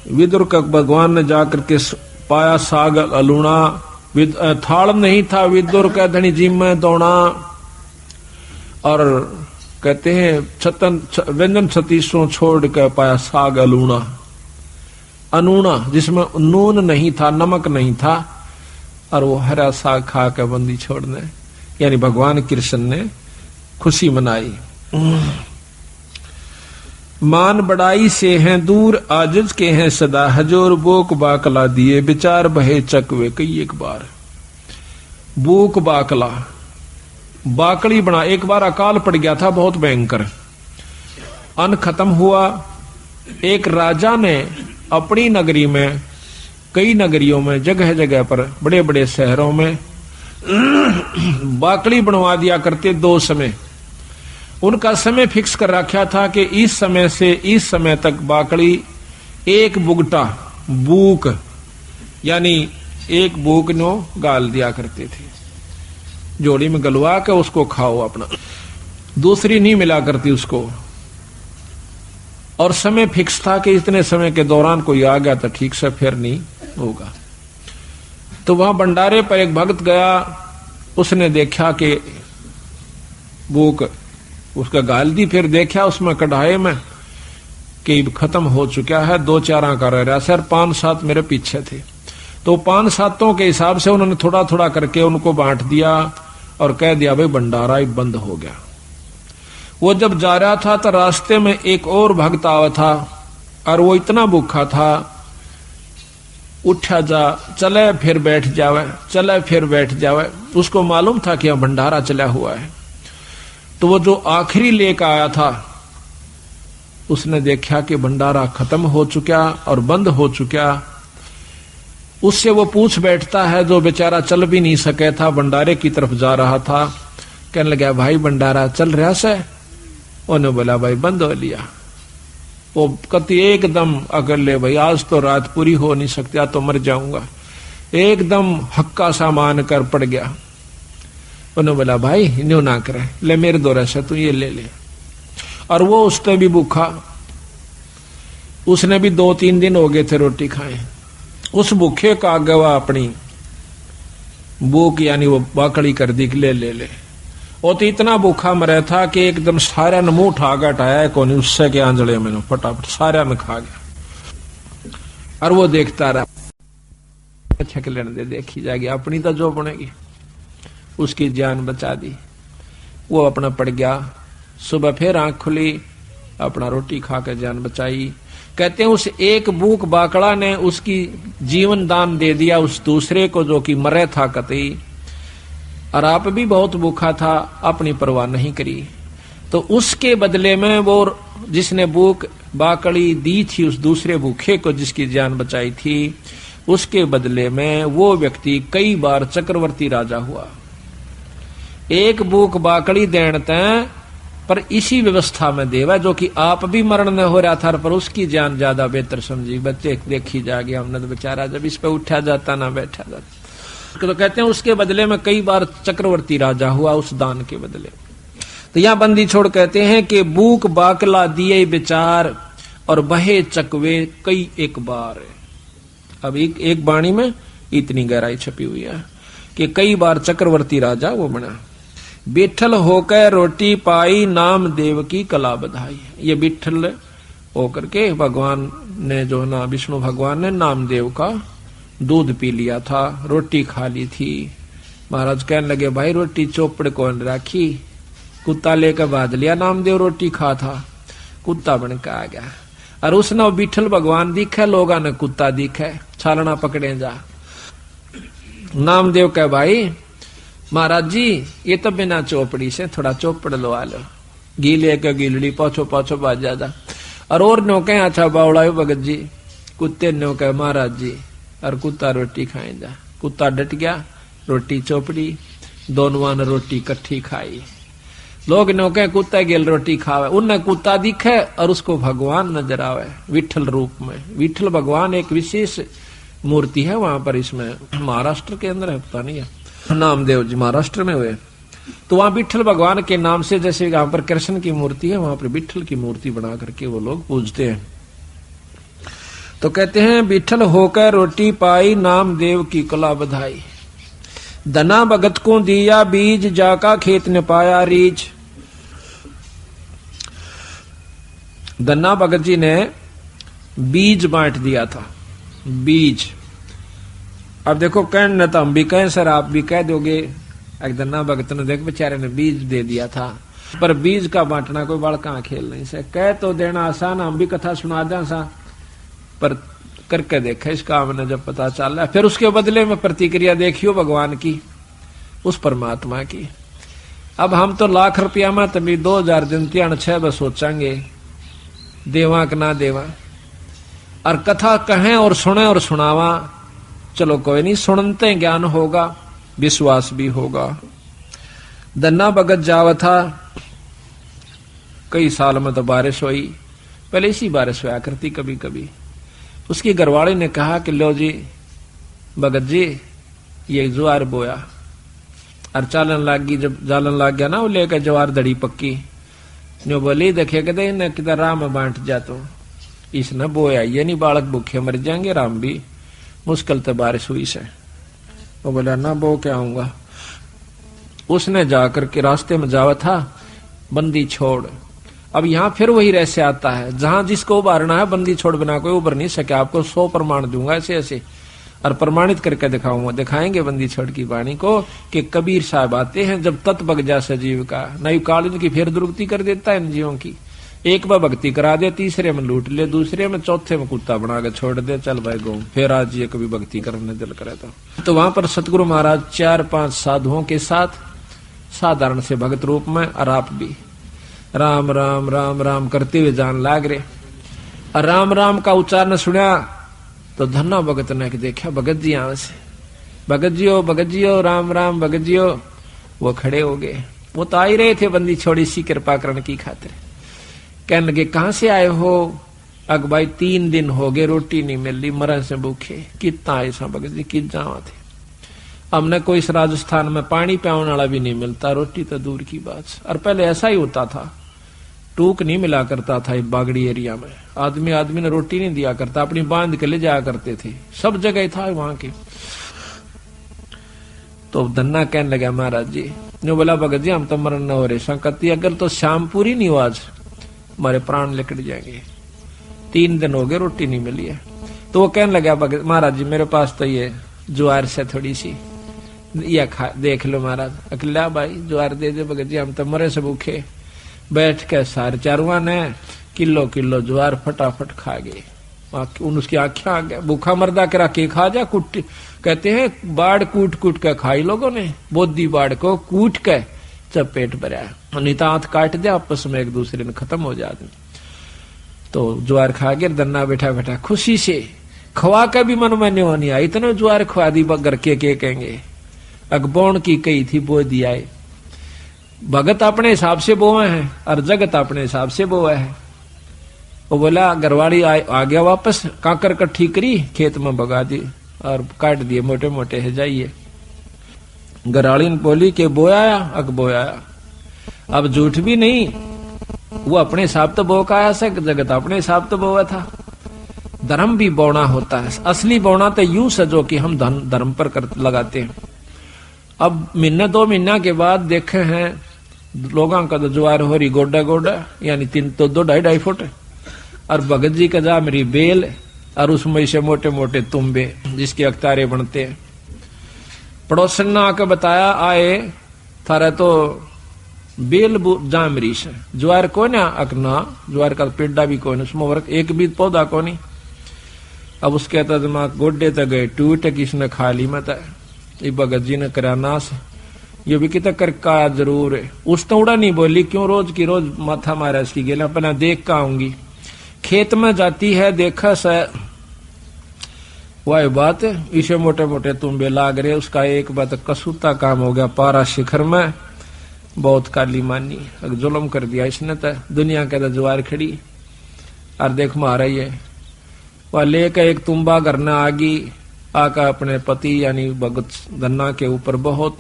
Speaker 1: विदुर का भगवान ने जाकर के पाया साग अलूणा, थाल नहीं था विदुर का धनी जी में दौड़ा। और कहते हैं व्यंजन 36 छोड़ के पाया साग अलूणा, अनूना जिसमें नून नहीं था, नमक नहीं था, और वो हरा साग खा के बंदी छोड़ने, यानी भगवान कृष्ण ने खुशी मनाई। मान बढ़ाई से हैं दूर, आजिज के हैं सदा हजूर, बोक बाकला दिए विचार बहे चकवे कई एक बार। बोक बाकला, बाकड़ी बना, एक बार अकाल पड़ गया था बहुत भयंकर, अन्न खत्म हुआ। एक राजा ने अपनी नगरी में, कई नगरियों में, जगह जगह पर, बड़े बड़े शहरों में बाकड़ी बनवा दिया करते 2 समय। उनका समय फिक्स कर रखा था कि इस समय से इस समय तक बाकड़ी एक बुगटा बूक, यानी एक बूक नो गाल दिया करते थे, जोड़ी में गलवा के उसको खाओ अपना, दूसरी नहीं मिला करती उसको। और समय फिक्स था कि इतने समय के दौरान कोई आ गया तो ठीक से फिर नहीं होगा। तो वहां भंडारे पर एक भक्त गया, उसने देखा कि भूख उसका गाल दी, फिर देखा उसमें कढ़ाई में कि खत्म हो चुका है, 2-4 का रह रहा सर, 5-7 मेरे पीछे थे। तो 5-7 के हिसाब से उन्होंने थोड़ा थोड़ा करके उनको बांट दिया और कह दिया भाई भंडारा ही बंद हो गया। वो जब जा रहा था तो रास्ते में एक और भक्त आवा था और वो इतना भूखा था, उठा जा चले फिर बैठ जावे, चले फिर बैठ जावे। उसको मालूम था कि यह भंडारा चला हुआ है। तो वो जो आखिरी लेकर आया था उसने देखा कि भंडारा खत्म हो चुका और बंद हो चुका। उससे वो पूछ बैठता है, जो बेचारा चल भी नहीं सके था, भंडारे की तरफ जा रहा था, कहने लगा भाई भंडारा चल रहा से? उन्होंने बोला भाई बंद हो लिया। वो कति एकदम अगर ले भाई आज तो रात पूरी हो नहीं सकती, तो मर जाऊंगा, एकदम हक्का सा मान कर पड़ गया। उन्होंने बोला भाई न्यू ना करे, ले मेरे दौरे से तू ये ले ले। और वो उसने भी भूखा, उसने भी 2-3 दिन हो गए थे रोटी खाए। उस भूखे का आगे वह अपनी भूख यानी वो बाकड़ी कर दी कि ले ले ले। वो तो इतना भूखा मरा था कि एकदम सारा ने मुंह उठा हटाया कौन, उससे के आंजड़े में फटाफट सारा में खा गया। और वो देखता रहा, अच्छा के लेने दे, देखी जाएगी अपनी तो जो बनेगी। उसकी जान बचा दी, वो अपना पड़ गया। सुबह फिर आंख खुली, अपना रोटी खा कर जान बचाई। कहते हैं उस एक भूख बाकड़ा ने उसकी जीवन दान दे दिया उस दूसरे को जो कि मरे था कतई। और आप भी बहुत भूखा था, अपनी परवाह नहीं करी। तो उसके बदले में वो जिसने भूख बाकड़ी दी थी उस दूसरे भूखे को जिसकी जान बचाई थी, उसके बदले में वो व्यक्ति कई बार चक्रवर्ती राजा हुआ। एक भूख बाकड़ी देन तय पर इसी व्यवस्था में देवा जो कि आप भी मरण न हो रहा था, पर उसकी जान ज्यादा बेहतर समझी। बच्चे देखी जाएगी, हमने तो बेचारा जब इस पे उठा जाता ना बैठा जाता। तो कहते हैं उसके बदले में कई बार चक्रवर्ती राजा हुआ उस दान के बदले। तो यहां बंदी छोड़ कहते हैं कि भूख बाकला दिए विचार और बहे चकवे कई एक बार। अब एक वाणी में इतनी गहराई छपी हुई है कि कई बार चक्रवर्ती राजा वो बना। बिठल होकर रोटी पाई नाम देव की कला बधाई। ये बिठल होकर के भगवान ने जो ना विष्णु भगवान ने नामदेव का दूध पी लिया था, रोटी खा ली थी। महाराज कहने लगे भाई रोटी चौपड़ कौन राखी? कुत्ता लेकर बांध लिया, नामदेव रोटी खा था, कुत्ता बन के आ गया। और उसने बिठल भगवान दिखे, लोगा ने कुत्ता दिखे, छालना पकड़े जा। नामदेव कह भाई महाराज जी ये तो बिना चौपड़ी से थोड़ा चौपड़ लवा लो, घी लेकर गीलड़ी पाछो पाछो बाज जा। और नो कहे अच्छा बावड़ा भगत जी, कुत्ते नो कहे महाराज जी, और कुत्ता रोटी खाए जा। कुत्ता डट गया, रोटी चौपड़ी, दोनों ने रोटी कट्ठी खाई। लोग नो कहे कुत्ता गेल रोटी खावे, उनने कुत्ता दिखे और उसको भगवान नजर आवे विठल रूप में। विठल भगवान एक विशेष मूर्ति है वहां पर, इसमें महाराष्ट्र के अंदर है, पता नहीं है, नामदेव जी महाराष्ट्र में हुए। तो वहां विठल भगवान के नाम से जैसे यहाँ पर कृष्ण की मूर्ति है, वहां पर विठल की मूर्ति बना करके वो लोग पूजते हैं। तो कहते हैं विठल होकर रोटी पाई नामदेव की कला बधाई। धना भगत को दिया बीज जाका खेत ने पाया रीज। धना भगत जी ने बीज बांट दिया था, बीज। अब देखो कहने तो हम भी कहें सर, आप भी कह दोगे एक धना भगत ने देख बेचारे ने बीज दे दिया था, पर बीज का बांटना कोई बड़का खेल नहीं से। कह तो देना आसान, हम भी कथा सुना दें सा, पर करके देखा इस काम ने जब पता चल रहा है, फिर उसके बदले में प्रतिक्रिया देखियो भगवान की, उस परमात्मा की। अब हम तो लाख रुपया में तभी 2000 दिन 6 बस सोचेंगे देवा कि ना देवा, और कथा कहें और सुने और सुनावा, चलो कोई नहीं, सुनते ज्ञान होगा, विश्वास भी होगा। धन्ना भगत जावा था, कई साल में तो बारिश हुई, पहले इसी बारिश हुआ करती कभी कभी। उसकी घरवाली ने कहा कि लो जी भगत जी
Speaker 2: ये ज्वार बोया और चालन लाग गई। जब जालन लाग गया ना वो लेकर ज्वार दड़ी पक्की न्यू बोली देखे कहते न किधर राम बांट जा तो इसने बोया ये नहीं बालक भूखे मर जाएंगे राम भी मुश्किल तो बारिश हुई से। वो बोला ना बो क्या आऊंगा। उसने जाकर के रास्ते में जावा था बंदी छोड़। अब यहाँ फिर वही रहस्य आता है जहां जिसको उबारना है बंदी छोड़ बिना कोई उबर नहीं सके। आपको 100 प्रमाण दूंगा ऐसे ऐसे और प्रमाणित करके दिखाऊंगा। दिखाएंगे बंदी छोड़ की वाणी को कि कबीर साहब आते हैं जब तत् बग जा सजीव का नई काल की फिर दुर्गति कर देता है इन जीवों की। एक बार भक्ति करा दे तीसरे में लूट ले दूसरे में चौथे में कुत्ता बना के छोड़ दे चल भाई गो फिर आज ये कभी भक्ति करने दिल करे तो वहां पर सतगुरु महाराज 4-5 साधुओं के साथ साधारण से भगत रूप में और आप भी राम राम राम राम करते हुए जान लाग रहे। और राम राम का उच्चारण सुना तो धन्ना भगत ने देखा भगत जी यहां से भगत जी हो राम राम भगत जी हो। वो खड़े हो गए। वो तो आ ही रहे थे बंदी छोड़ी सी कृपा करने की खातिर। कहने लगे कहां से आए हो। अग भाई 3 दिन हो गए रोटी नहीं मिल रही मरण से भूखे। कितना ऐसा भगत जी कित जावा थे। हमने कोई इस राजस्थान में पानी पियाने वाला भी नहीं मिलता रोटी तो दूर की बात। और पहले ऐसा ही होता था टूक नहीं मिला करता था बागड़ी एरिया में। आदमी ने रोटी नहीं दिया करता अपनी बांध के ले जाया करते थे सब जगह था वहां के। तो धन्ना कहने लगा महाराज जी ने बोला भगत जी हम तो मरण न हो रहे संकति अगर तो शाम पूरी नहीं हो आज हमारे प्राण निकट जाएंगे। 3 दिन हो गए रोटी नहीं मिली है। तो वो कहने लगा भगत महाराज जी मेरे पास तो ये ज्वार से थोड़ी सी या खा देख लो महाराज। अकेला भाई ज्वार दे दे भगत जी हम तो मरे से भूखे। बैठ के सारे चारुआ ने किलो ज्वार फटाफट खा गए। उसकी आंखें आ गया भूखा मर्दा करा के खा जा कुट कहते हैं बाढ़ कूट कूट के खाई लोगों ने बोधी बाढ़ को कूट के जब पेट भरा नितांत काट दिया आपस में एक दूसरे ने खत्म हो जाते। तो ज्वार खा गया धन्ना बैठा बैठा खुशी से खवा का भी मन में नहीं आई इतने ज्वार खवा दी घर के कहेंगे। अगबौन की कही थी बो दिया भगत अपने हिसाब से बोए हैं और जगत अपने हिसाब से बोए है। वो बोला घरवाली आ गया वापस काकर कट्ठी करी खेत में भगा दी और काट दिए मोटे मोटे है जाइए। घरवाली ने बोली के बोया अग बोया। अब झूठ भी नहीं वो अपने हिसाब तो बो का आया से जगत अपने हिसाब तो बोया था। धर्म भी बोना होता है असली बोना तो यूं से जो कि हम धर्म पर लगाते हैं। अब महीना 2 महीना के बाद देखे हैं लोगों का तो ज्वार हो रही गोडा गोडा यानी 3 तो 2-2.5 फुट और भगत जी का जा मेरी बेल और उसमें से मोटे मोटे तुम्बे जिसके अख्तारे बनते हैं। पड़ोसन ने आके बताया आए थारा तो बेल जामरी से ज्वार को ना अकना ज्वार का पेड़ा भी कोई उसमें वर्क एक भी पौधा को नहीं। अब उसके दिमाग गोड्डे तक गए टूट किसने खा ली मत भगत जी ने करा नाश ये भी कितना कर का जरूर है। उस तोड़ा नहीं बोली क्यों रोज की रोज माथा मारा इसकी गेला अपना देख का आऊंगी। खेत में जाती है देखा सा वह बात इसे मोटे मोटे तुम्बे लाग रहे। उसका एक बात कसूता काम हो गया पारा शिखर में बहुत काली मानी जुल्म कर दिया इसने तो दुनिया के ज्वार खड़ी और देख मारा ये वह लेकर एक तुम्बा करना आगी आका अपने पति यानी भगत धन्ना के ऊपर बहुत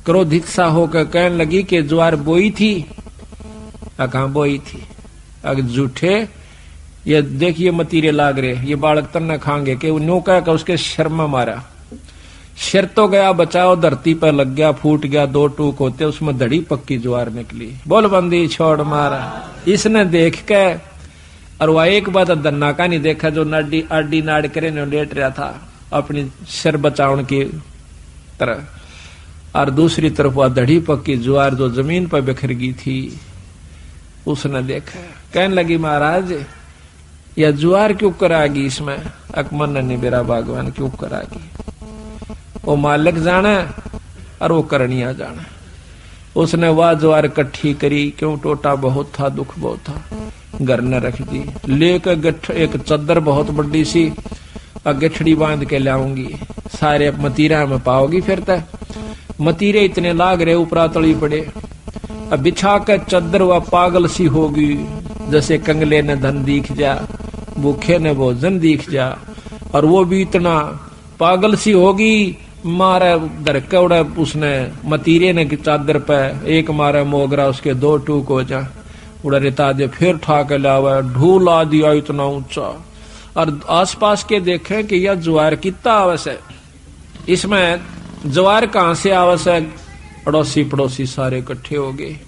Speaker 2: क्रोधित सा होकर कहने लगी कि ज्वार बोई थी कहां बोई थी अगर झूठे ये देखिए मतीरे लाग रहे ये बालक तन्ना खाएंगे कि नो कह उसके शर्मा मारा सिर तो गया बचाओ धरती पर लग गया फूट गया 2 टूक होते उसमें धड़ी पक्की ज्वार निकली बोल बंदी छोड़ मारा। इसने देख के और वह एक बात धन्ना का नहीं देखा जो नाडी आडी नाड़ करे लेट रहा था अपनी सिर बचाने की तरह और दूसरी तरफ वह धड़ी पक्की ज्वार जो जमीन पर बिखर गई थी उसने देखा कहने लगी महाराज यह ज्वार क्यों करागी इसमें अकमन ने मेरा बागवान क्यों करागी। वो मालिक जाना और वो करनिया जाना। उसने वह ज्वार इकट्ठी करी क्यों टोटा बहुत था दुख बहुत था घर न रख दी लेकर एक चद्दर बहुत बड़ी सी गठड़ी बांध के लाऊंगी सारे मतीरा में पाओगी फिर तक मतीरे इतने लाग रहे ऊपरा तली पड़े। अब बिछा कर चद्दर वह पागल सी होगी जैसे कंगले ने धन दिख जा भूखे ने भोजन दिख जा और वो भी इतना पागल सी होगी मारे धरके उड़ा उसने मतीरे ने की चादर पे, एक मारे मोगरा उसके 2 टूक हो जा, उड़ा रिता दे, फिर ठा के लावा, ढूला दिया इतना ऊंचा। और आसपास के देखें कि यह ज्वार कितना आवश्यक, इसमें ज्वार कहां से आवश्यक, अड़ोसी पड़ोसी सारे इकट्ठे हो गए।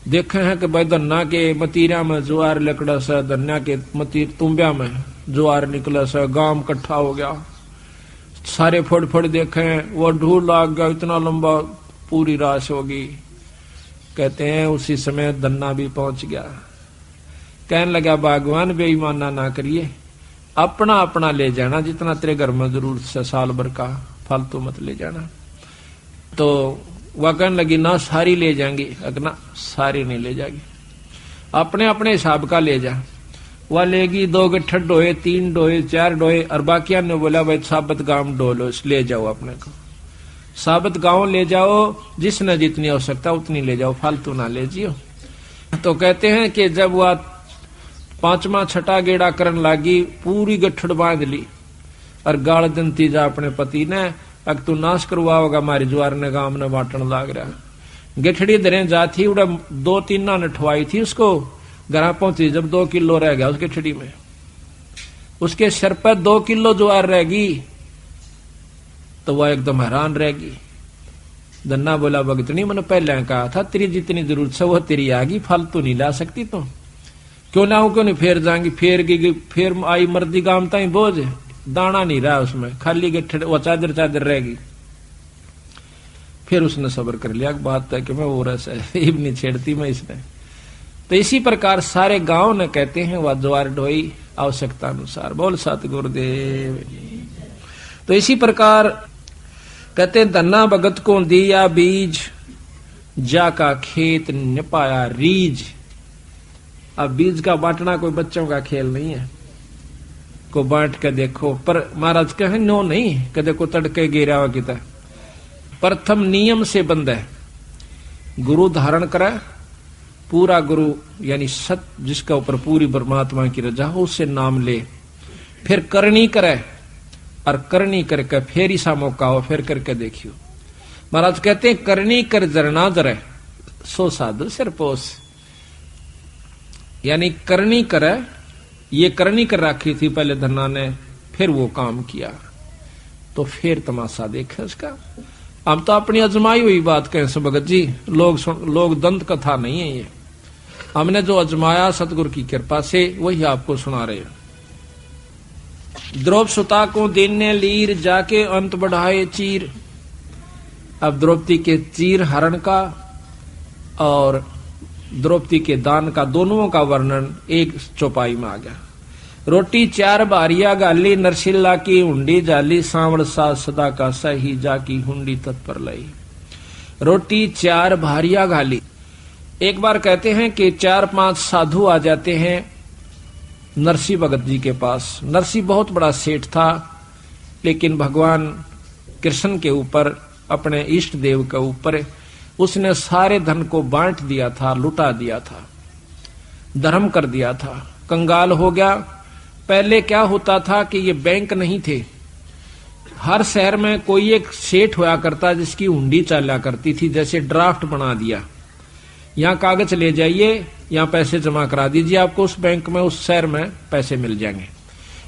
Speaker 2: देखे हैं कि भाई धन्ना के मतीरा में ज्वार लकड़ा सा, धन्ना के मतीर तुम्बिया में ज्वार निकला सा, गांव इकट्ठा हो गया, सारे फड़ फड़ देखे, वो ढूल लाग गया, इतना लंबा, पूरी राश होगी। कहते हैं उसी समय धन्ना भी पहुंच गया, कहने लगा भगवान बेईमाना ना करिए, अपना अपना ले जाना, जितना तेरे घर में जरूरत से साल भर का, फालतू मत ले जाना। तो वह कहने लगी ना सारी ले जाएंगी, अगना सारी नहीं ले जाएगी, अपने अपने हिसाब का ले जा। वह लेगी 2 गट्ठर डोए, 3 डोए, 4 डोए, और बाकिया ने बोला भाई साबत गांव डोलो, ले जाओ, अपने को साबत गांव ले जाओ, जिसने जितनी आवश्यकता उतनी ले जाओ, फालतू ना ले जियो। तो कहते हैं कि जब वह 5वां 6ठा गेड़ा करन लागी, पूरी गठड़ बांध ली और गाल दंती जा अपने पति ने, अग तू नाश करवाओगा हमारी ज्वार ने, गांव ने बांटन लाग रहा। गठड़ी दरे जाती, उड़ा 2-3 ना नठवाई थी उसको, घर पहुंची जब 2 किलो रह गया उस गठड़ी में, उसके सिर पर 2 किलो ज्वार रहेगी, तो वह एकदम हैरान रहेगी। धन्ना बोला भगतनी, मैंने पहले कहा था तेरी जितनी जरूरत है वो तेरी आगी, फालतू नहीं ला सकती तुम। क्यों लाऊं, क्यों नहीं, फेर जाएंगी, फेर गई, फेर आई मर्दी गांव ताई बोझ, दाना नहीं रहा उसमें, खाली गठड़, वो चादर चादर रहेगी। फिर उसने सब्र कर लिया, बात है कि मैं वो रस इब नहीं छेड़ती मैं इसने। तो इसी प्रकार सारे गांव ने कहते हैं वह ज्वार ढोई आवश्यकता अनुसार। बोल सतगुरुदेव। तो इसी प्रकार कहते धन्ना भगत को दिया बीज, जाका खेत न पाया रीज। अब बीज का बांटना कोई बच्चों का खेल नहीं है, को बांट के देखो। पर महाराज कहे नो नहीं, कदे को तड़के गिरा हुआ किता। प्रथम नियम से बंद है, गुरु धारण करे, पूरा गुरु यानी सत, जिसका ऊपर पूरी परमात्मा की रजा हो, उससे नाम ले, फिर करनी करे, और करनी करके फिर ऐसा मौका हो, फिर करके देखियो। महाराज कहते हैं करनी कर जरना जरे, सो साधु सिरपोस। यानी करनी करे, ये करनी कर रखी थी पहले धन्ना ने, फिर वो काम किया, तो फिर तमाशा देखे उसका। हम तो अपनी अजमाई हुई बात कहें सो भगत जी, लोग दंत कथा नहीं है ये, हमने जो अजमाया सतगुरु की कृपा से वही आपको सुना रहे हैं। द्रौप सुता को देने लीर, जाके अंत बढ़ाए चीर। अब द्रौपदी के चीर हरण का और द्रौपदी के दान का, दोनों का वर्णन एक चौपाई में आ गया। रोटी 4 बारिया गाली, नरसिल्ला की हुंडी जाली, सांवड़ सा सदा का सही, जाकी हुंडी तत्पर लाई। रोटी 4 भारिया गाली। एक बार कहते हैं कि 4-5 साधु आ जाते हैं नरसिंह भगत जी के पास। नरसिंह बहुत बड़ा सेठ था, लेकिन भगवान कृष्ण के ऊपर, अपने इष्ट देव के ऊपर उसने सारे धन को बांट दिया था, लुटा दिया था, धर्म कर दिया था, कंगाल हो गया। पहले क्या होता था कि ये बैंक नहीं थे, हर शहर में कोई एक सेठ होया करता जिसकी हुंडी चला करती थी, जैसे ड्राफ्ट बना दिया, यहाँ कागज ले जाइए, यहाँ पैसे जमा करा दीजिए, आपको उस बैंक में उस शहर में पैसे मिल जाएंगे।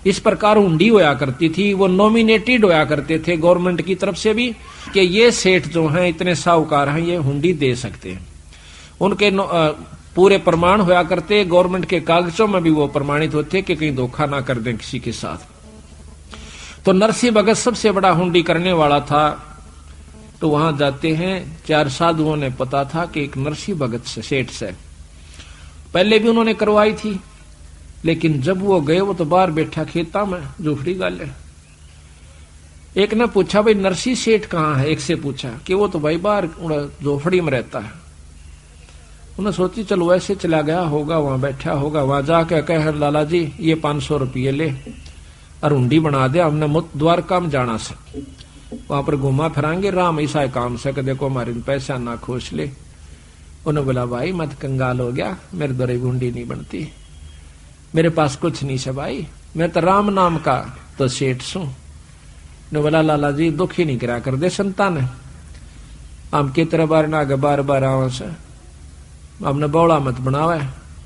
Speaker 2: इस प्रकार हुंडी होया करती थी। वो नॉमिनेटेड होया करते थे गवर्नमेंट की तरफ से भी कि ये सेठ जो हैं इतने साहूकार हैं, ये हुंडी दे सकते हैं। उनके पूरे प्रमाण होया करते, गवर्नमेंट के कागजों में भी वो प्रमाणित होते कि कहीं धोखा ना कर दें किसी के साथ। तो नरसिंह भगत सबसे बड़ा हुंडी करने वाला था। तो वहां जाते हैं, 4 साधुओं ने पता था कि एक नरसिंह भगत से, सेठ से पहले भी उन्होंने करवाई थी, लेकिन जब वो गए, वो तो बाहर बैठा खेता में झोपड़ी गाले। एक ने पूछा भाई नरसिंह सेठ कहाँ है, एक से पूछा कि वो तो भाई बाहर झोपड़ी में रहता है। उन्हें सोची चलो वैसे चला गया होगा, वहां बैठा होगा, वहां जाके कहे लाला जी ये 500 रुपये ले और हुंडी बना दे, हमने द्वारका में जाना से, वहां पर घुमा फिरांगे, राम ऐसा काम से देखो हमारे पैसा ना खोस ले। उन्हें बोला भाई मत कंगाल हो गया, मेरे द्वारा हुंडी नहीं बनती, मेरे पास कुछ नहीं है भाई, मैं तो राम नाम का तो सेठ सू,
Speaker 1: ने बोला लाला जी दुखी नहीं करा कर दे संतान है, हम की तरह बार ना आगे बार बार आवा से हमने बौड़ा मत बनावे,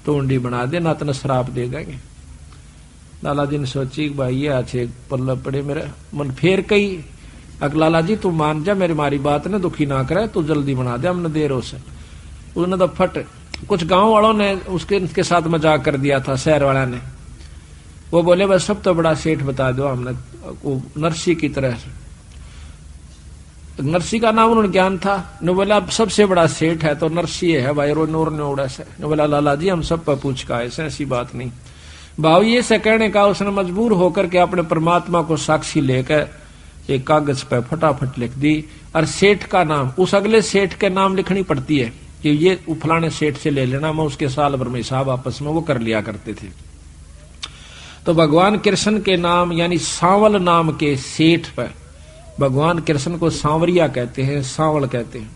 Speaker 1: टूंडी बना दे ना तो श्राप दे देंगे। लाला जी ने सोची भाई ये अच्छे पल्ला पड़े मेरे मन फेर कही, अगर लाला जी तू मान जा मेरी मारी बात ने दुखी ना करे तू जल्दी बना दे, हमने देर हो से। उसने तो फट कुछ गांव वालों ने उसके साथ मजाक कर दिया था, शहर वाला ने, वो बोले बस सब तो बड़ा सेठ बता दो हमने, नरसी की तरह। नरसी का नाम उन्होंने ज्ञान था, ने बोला अब सबसे बड़ा सेठ है तो नरसी है भाई, रो नूर ने उड़ा से। ने बोला लाला जी हम सब पर पूछ का ऐसी बात नहीं। भाव ये से कहने का उसने मजबूर होकर के अपने परमात्मा को साक्षी लेकर एक कागज पर फटाफट लिख दी, और सेठ का नाम उस अगले सेठ के नाम लिखनी पड़ती है कि ये फलाने सेठ से ले लेना, मैं उसके साल भर में हिसाब आपस में वो कर लिया करते थे। तो भगवान कृष्ण के नाम यानी सांवल नाम के सेठ पर, भगवान कृष्ण को सांवरिया कहते हैं, सांवल कहते हैं,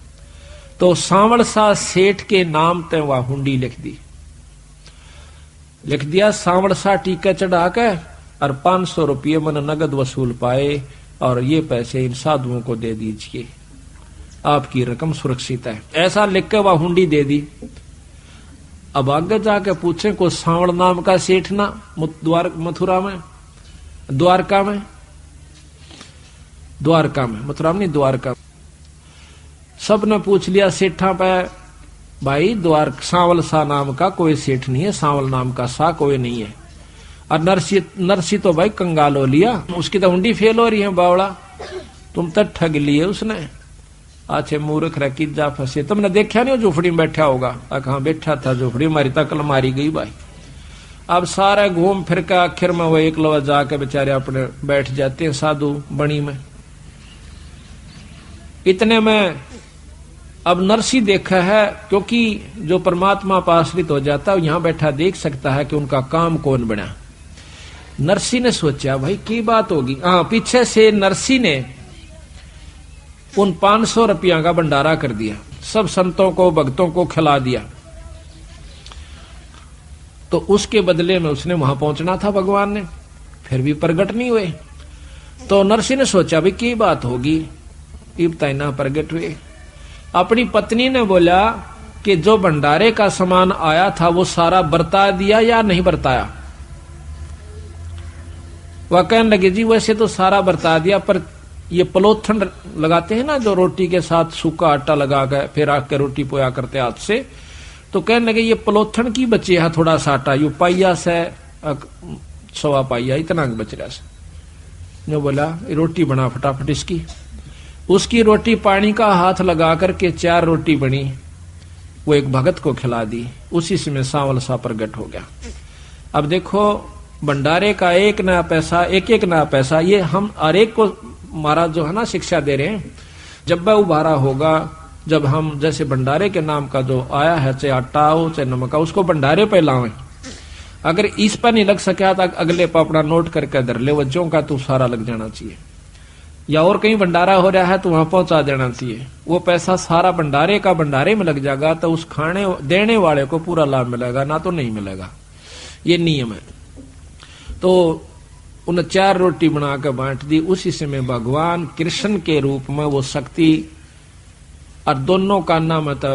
Speaker 1: तो सांवल सा सेठ के नाम ते वह हुंडी लिख दिया। सांवल सा टीका चढ़ा के और 500 रुपये मन नगद वसूल पाए, और ये पैसे इन साधुओं को दे दीजिए, आपकी रकम सुरक्षित है, ऐसा लिख के वह हुंडी दे दी। अब आगे जाके पूछे को सांवल नाम का सेठ ना मथुरा में, द्वारका में, मथुरा में नहीं द्वारका में। सब ने पूछ लिया सेठा पे, भाई सांवल सा नाम का कोई सेठ नहीं है, सांवल नाम का सा कोई नहीं है। और नरसी तो भाई कंगाल हो लिया, उसकी तो हुंडी फेल हो रही है, बावड़ा तुम तो ठग लिए उसने। अच्छे मूर्ख रखी जा फंसे, तुमने देखा नहीं झोपड़ी में बैठा होगा, कहाँ बैठा था झोपड़ी, मारी तकल मारी गई भाई। अब सारा घूम फिर के आखिर में वो एक लवा जाके बेचारे अपने बैठ जाते हैं साधु बणी में। इतने में अब नरसी देखा है, क्योंकि जो परमात्मा पर आश्रित हो जाता है यहां बैठा देख सकता है कि उनका काम कौन बना। नरसी ने सोचा भाई की बात होगी। हाँ, पीछे से नरसी ने उन 500 रुपया का भंडारा कर दिया, सब संतों को भक्तों को खिला दिया। तो उसके बदले में उसने वहां पहुंचना था भगवान ने, फिर भी प्रगट नहीं हुए। तो नरसी ने सोचा भाई की बात होगी, इब तैना प्रगट हुए। अपनी पत्नी ने बोला कि जो भंडारे का सामान आया था वो सारा बरता दिया या नहीं बरताया। वह कहने लगे जी वैसे तो सारा बरता दिया, पर ये पलोथन लगाते हैं ना जो रोटी के साथ सूखा आटा लगा कर फिर आके रोटी पोया करते हाथ से, तो कहने लगे ये पलोथन की बचे है थोड़ा सा आटा, यू पाइया से 1.25 पाइया इतना बच रहा से। जो बोला रोटी बना फटाफट इसकी। उसकी रोटी पानी का हाथ लगा करके 4 रोटी बनी, वो एक भगत को खिला दी, उसी से में सांवल सा प्रगट हो गया। अब देखो भंडारे का एक नया पैसा, ये हम हर एक को महाराज जो है ना शिक्षा दे रहे हैं। जब वह उभारा होगा, जब हम जैसे भंडारे के नाम का जो आया है, चाहे आटा हो चाहे नमक हो, उसको भंडारे पे लावें। अगर इस पर नहीं लग सका तो अगले पर अपना नोट करके धर ले, वज्जों का तो सारा लग जाना चाहिए। या और कहीं भंडारा हो रहा है तो वहां पहुंचा देना चाहिए, वो पैसा सारा भंडारे का भंडारे में लग जाएगा, तो उस खाने देने वाले को पूरा लाभ मिलेगा, ना तो नहीं मिलेगा। ये नियम है। तो उन 4 रोटी बना कर बांट दी। उसी समय भगवान कृष्ण के रूप में वो शक्ति, और दोनों कान्ना में तो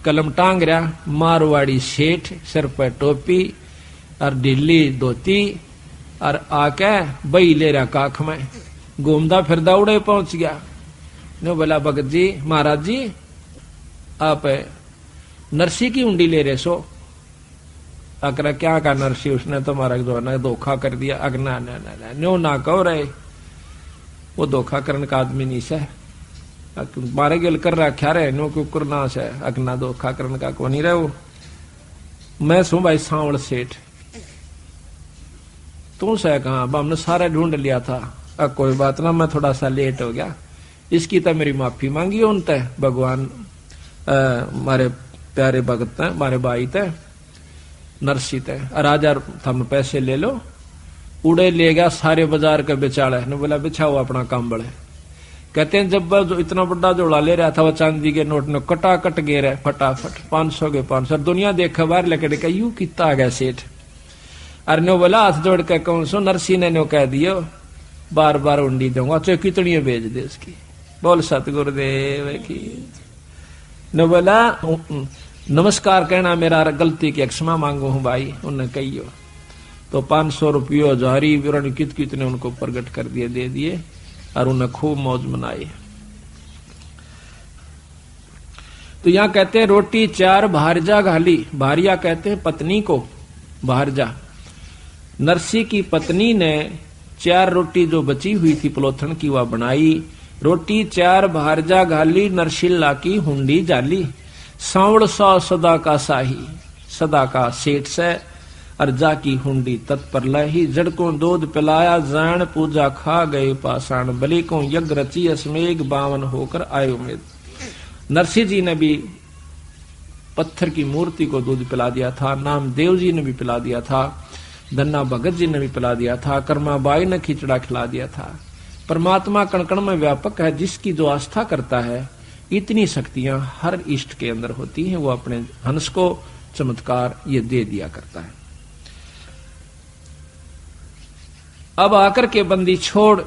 Speaker 1: कलम टांग रहा, मारवाड़ी सेठ, सिर पर टोपी और ढीली धोती, और आके बई ले रहा काख में, घूमदा फिरदा उड़े पहुंच गया। ने बोला भगत जी महाराज जी आप नरसी की उंडी ले रहे सो। अकरा क्या का नरसी, उसने तो हमारा जो है धोखा कर दिया। अगना न्यो ना कहो रहे, वो धोखा करने का आदमी नहीं से, मारे गिल कर रखा रहे नो क्यों करना से, अगना धोखा करने का को नहीं रहे। वो मैं सू भाई सांवल सेठ, तू से कहा हमने सारा ढूंढ लिया था। कोई बात ना, मैं थोड़ा सा लेट हो गया, इसकी तो मेरी माफी मांगी उन तय भगवान मारे प्यारे भगत है, मारे भाई तय नरसी तय। राजा थम पैसे ले लो, उड़े ले गया सारे बाजार के बेचाड़े ने। बोला बिछाओ अपना काम बढ़े। कहते हैं जब जो इतना बड़ा जोड़ा ले रहा था वो चांदी के नोट ने कटा कट गे रहे फटाफट, 500 के 500। दुनिया देखा बाहर लेकर यू कितना आ गया सेठ। अरे नो बोला हाथ जोड़ के कौन सो, नरसी ने नो कह दियो
Speaker 2: बार बार उंडी दूंगा, चाहे कितनी भेज दे उसकी। बोल सतगुरुदेव की। न बोला नमस्कार कहना मेरा गलती की क्षमा मांगू हूं भाई, उन्हें कहियो। तो 500 रुपये जारी कितने उनको प्रकट कर दिए, दे दिए, और उन्हें खूब मौज मनाई। तो यहां कहते हैं रोटी 4 भारजा घाली। भारिया कहते हैं पत्नी को, भारजा। नरसी की पत्नी ने 4 रोटी जो बची हुई थी पलोथन की वह बनाई। रोटी 4 भारजा घाली, नरशिल्ला की हुंडी जाली। सांवड़ सौ सदा का साही, सदा का सेठ से, अर्जा की हुंडी तत्पर लही। जड़ को दूध पिलाया जान, पूजा खा गए पाषाण। बलि को यज्ञ रची अस्मेघ, बावन होकर आए उम्मीद। नरसिंह जी ने भी पत्थर की मूर्ति को दूध पिला दिया था, नामदेव जी ने भी पिला दिया था, धन्ना भगत जी ने भी पिला दिया था, कर्माबाई ने खिचड़ा खिला दिया था। परमात्मा कण-कण में व्यापक है, जिसकी जो आस्था करता है इतनी शक्तियां हर इष्ट के अंदर होती हैं, वो अपने हंस को चमत्कार ये दे दिया करता है। अब आकर के बंदी छोड़,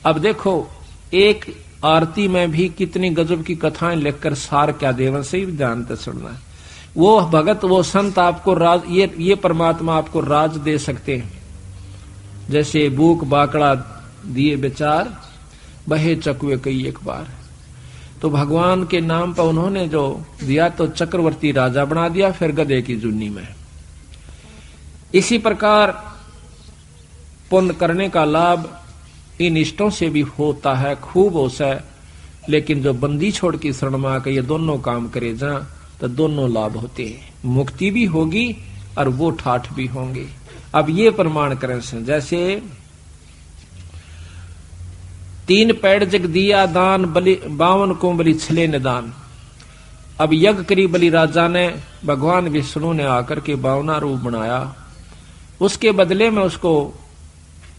Speaker 2: अब देखो एक आरती में भी कितनी गजब की कथाएं लिखकर सार क्या देवन से ही ध्यान से सुनना है। वो भगत, वो संत आपको राज, ये परमात्मा आपको राज दे सकते हैं। जैसे बूक बाकड़ा दिए विचार, बहे चकुए कई एक बार। तो भगवान के नाम पर उन्होंने जो दिया तो चक्रवर्ती राजा बना दिया, फिर गधे की जुन्नी में। इसी प्रकार पुण्य करने का लाभ इन इष्टों से भी होता है, खूब होता है। लेकिन जो बंदी छोड़ की शरण में आकर ये दोनों काम करे जा तो दोनों लाभ होते हैं, मुक्ति भी होगी और वो ठाठ भी होंगे। अब ये प्रमाण करें से, जैसे 3 पेड़ जग दिया दान, बलि 52 को बलि छले निदान। अब यज्ञ करी बलि राजा ने, भगवान विष्णु ने आकर के 52 रूप बनाया। उसके बदले में उसको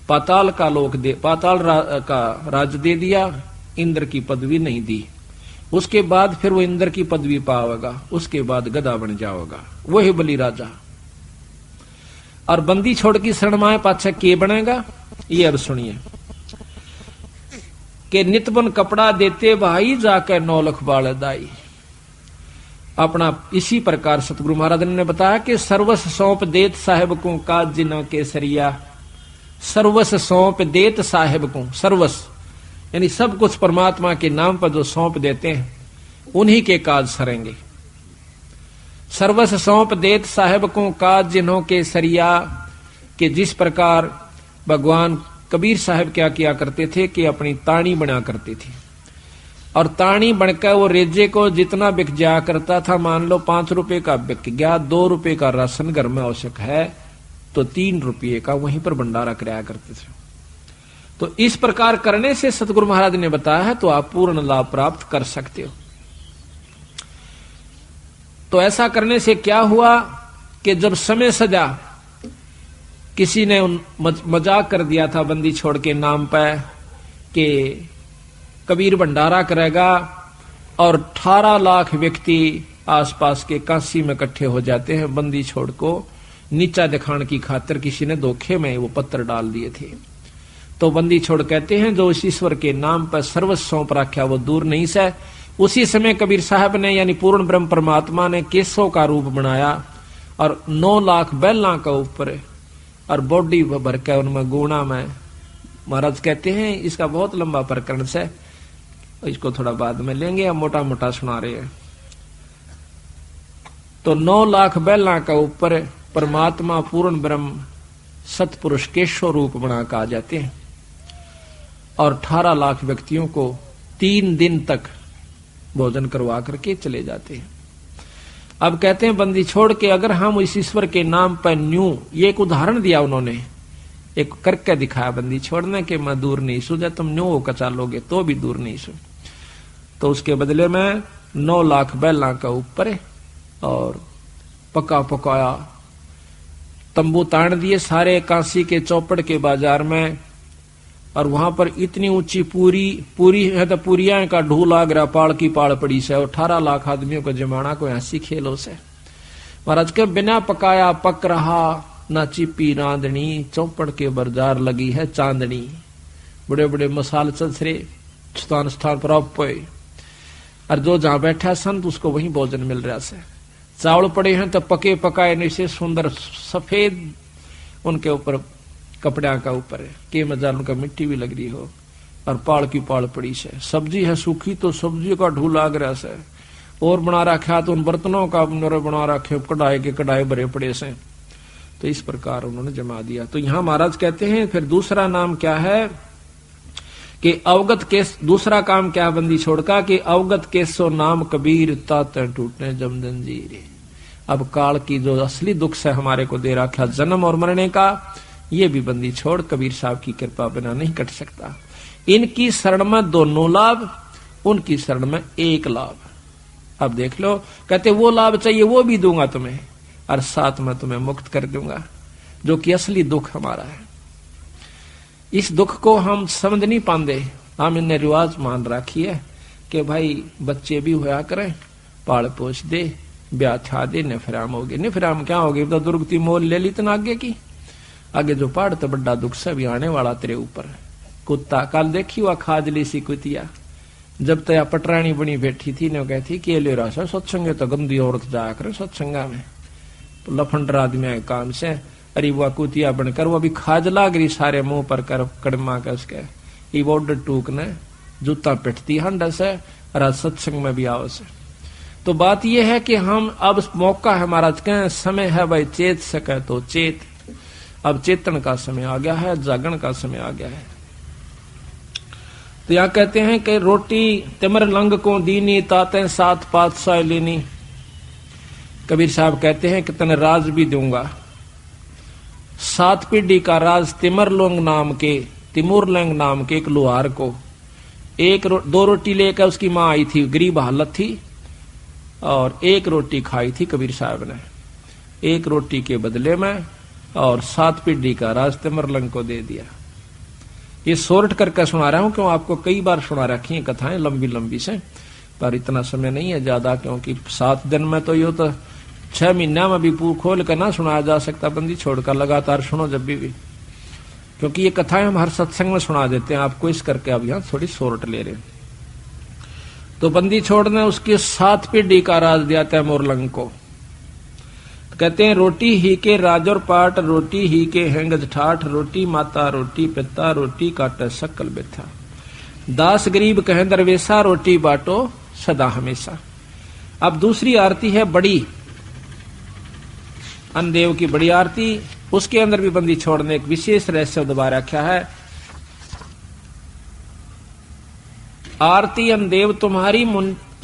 Speaker 2: पाताल का लोक दे, पाताल का राज दे दिया, इंद्र की पदवी नहीं दी। उसके बाद फिर वो इंद्र की पदवी पावेगा, उसके बाद गधा बन जाएगा, वही बलि राजा। और बंदी छोड़ की शरण में पाछा के बनेगा, ये अब सुनिए। के नितबन कपड़ा देते भाई, जाके 9 लख बाल दाई। अपना इसी प्रकार सतगुरु महाराज ने बताया कि सर्वस सौंप देत साहेब को काज जिन्हों के सरिया। सर्वस सौंप देत साहेब को, सर्वस यानी सब कुछ परमात्मा के नाम पर जो सौंप देते हैं उन्हीं के काज सरेंगे। सर्वस सौंप देत साहेब को काज जिन्हों के सरिया, कि जिस प्रकार भगवान कबीर साहब क्या किया करते थे कि अपनी ताणी बना करते थे, और ताणी बनकर वो रेजे को जितना बिक जाया करता था, मान लो 5 रुपए का बिक गया, 2 रुपए का राशन घर में आवश्यक है, तो 3 रुपये का वहीं पर भंडारा कराया करते थे। तो इस प्रकार करने से सतगुरु महाराज ने बताया है तो आप पूर्ण लाभ प्राप्त कर सकते हो। तो ऐसा करने से क्या हुआ कि जब समय सजा, किसी ने मजाक कर दिया था बंदी छोड़ के नाम पर कि कबीर भंडारा करेगा, और 18 लाख व्यक्ति आसपास के काशी में इकट्ठे हो जाते हैं। बंदी छोड़ को नीचा दिखाने की खातिर किसी ने धोखे में वो पत्थर डाल दिए थे। तो बंदी छोड़ कहते हैं जो इस ईश्वर के नाम पर सर्वस्व सौंप रखा वो दूर नहीं से। उसी समय कबीर साहब ने यानी पूर्ण ब्रह्म परमात्मा ने केसों का रूप बनाया और 9 लाख बैला का ऊपर और बॉडी भर के उनमें गुणा में। महाराज कहते हैं इसका बहुत लंबा प्रकरण से, इसको थोड़ा बाद में लेंगे, हम मोटा मोटा सुना रहे हैं। तो 9 लाख बैला का ऊपर परमात्मा पूर्ण ब्रह्म सतपुरुष केशव रूप बनाकर आ जाते हैं और 18 लाख व्यक्तियों को 3 दिन तक भोजन करवा करके चले जाते हैं। अब कहते हैं बंदी छोड़ के अगर हम इस ईश्वर के नाम पर न्यू, ये एक उदाहरण दिया उन्होंने, एक करके दिखाया बंदी छोड़ने के मैं दूर नहीं सू, जब तुम न्यू होकर चालोगे तो भी दूर नहीं सू। तो उसके बदले में 9 लाख बैला का ऊपर और पका पकाया तंबू तान दिए सारे काशी के चौपड़ के बाजार में, और वहां पर इतनी ऊंची पूरी है तो पूरिया का ढूल आग रहा, पाड़ की पाड़ पड़ी से, और 18 लाख आदमियों को जमाना को हंसी खेलो से। महाराज के बिना पकाया पक रहा, ना चिपी रांधनी, चौपड़ के बाजार लगी है चांदनी।
Speaker 1: बड़े बड़े मसाल चलसरे स्थान स्थान पर आप पे, और जो जहां बैठा संत उसको वहीं भोजन मिल रहा से। चावल पड़े हैं तो पके पकाए नीचे सुंदर सफेद उनके ऊपर कपड़ा का ऊपर है के मजा, उनका मिट्टी भी लग रही हो, और पाल की पाल पड़ी से। सब्जी है सूखी तो सब्जी का ढूल लाग रहा से, और बना रखा तो उन बर्तनों का बना रखे कढ़ाई के कढ़ाई भरे पड़े से। तो इस प्रकार उन्होंने जमा दिया। तो यहां महाराज कहते हैं फिर दूसरा नाम क्या है कि अवगत केस, दूसरा काम क्या बंदी छोड़ का कि अवगत केसो नाम कबीर तात टूटने जम जंजीर। अब काल की जो असली दुख से हमारे को दे रखा जन्म और मरने का, ये भी बंदी छोड़ कबीर साहब की कृपा बिना नहीं कट सकता। इनकी शरण में दोनों लाभ, उनकी शरण में एक लाभ। अब देख लो, कहते वो लाभ चाहिए वो भी दूंगा तुम्हें, और साथ में तुम्हें मुक्त कर दूंगा, जो कि असली दुख हमारा है। इस दुख को हम समझ नहीं पाते। हम इन्हें रिवाज मान रखी है कि भाई बच्चे भी होया करें, पाल पोछ दे, ब्याह छा दे, निफराम हो गए। निफराम क्या हो गई तो दुर्गति मोल ले ली तना आगे की, आगे जो पहाड़ तो बड़ा दुख से भी आने वाला तेरे ऊपर। कुत्ता कल देखी हुआ खाजली सी कुतिया, जब तया पटरानी बनी बैठी थी ने कहती कि ले रहा सत्संग तो गंदी औरत जाया करे सत्संगा में, लफंडर आदमी आए काम से। अरे वो कुतिया बनकर वो भी खाज लाग रही सारे मुंह पर कर कड़मा का उसके ये ऑर्डर टूक ने जूता पिटती हंडा से, और सत्संग में भी आओ से। तो बात यह है कि हम अब मौका है महाराज कहें समय है भाई चेत सके तो चेत। अब चेतन का समय आ गया है, जागरण का समय आ गया है। तो यहां कहते हैं कि रोटी तिमर लंग को दीनी ताते सात पातशाह लेनी। कबीर साहब कहते हैं कि तने राज भी दूंगा, 7 पीढ़ी का राज तिमरलोंग नाम के, तिमुरलंग नाम के एक लोहार को। दो रोटी लेकर उसकी मां आई थी, गरीब हालत थी, और एक रोटी खाई थी कबीर साहब ने, एक रोटी के बदले में, और 7 पीढ़ी का राज तिमरलंग को दे दिया। ये सोर्ट करके सुना रहा हूं, क्यों आपको कई बार सुना रखी है कथाएं लंबी लंबी से, पर इतना समय नहीं है ज्यादा, क्योंकि 7 दिन में तो यो तो 6 महीना में भी पूर खोल कर ना सुनाया जा सकता। बंदी छोड़कर लगातार सुनो जब भी, क्योंकि ये कथाएं हम हर सत्संग में सुना देते हैं आपको, इस करके अब यहाँ थोड़ी सोर्ट ले रहे। तो बंदी छोड़ ने उसकी 7 पीढ़ी का राज दिया तैमूरलंग को। कहते हैं रोटी ही के राज और पाट, रोटी ही के हैंगज ठाठ, रोटी माता रोटी पिता, रोटी काटे सकल बेथा, दास गरीब कहे दरवेशा, रोटी बाटो सदा हमेशा। अब दूसरी आरती है बड़ी, अन्नदेव की बड़ी आरती, उसके अंदर भी बंदी छोड़ने एक विशेष रहस्य दबा रखा है। आरती अन्नदेव तुम्हारी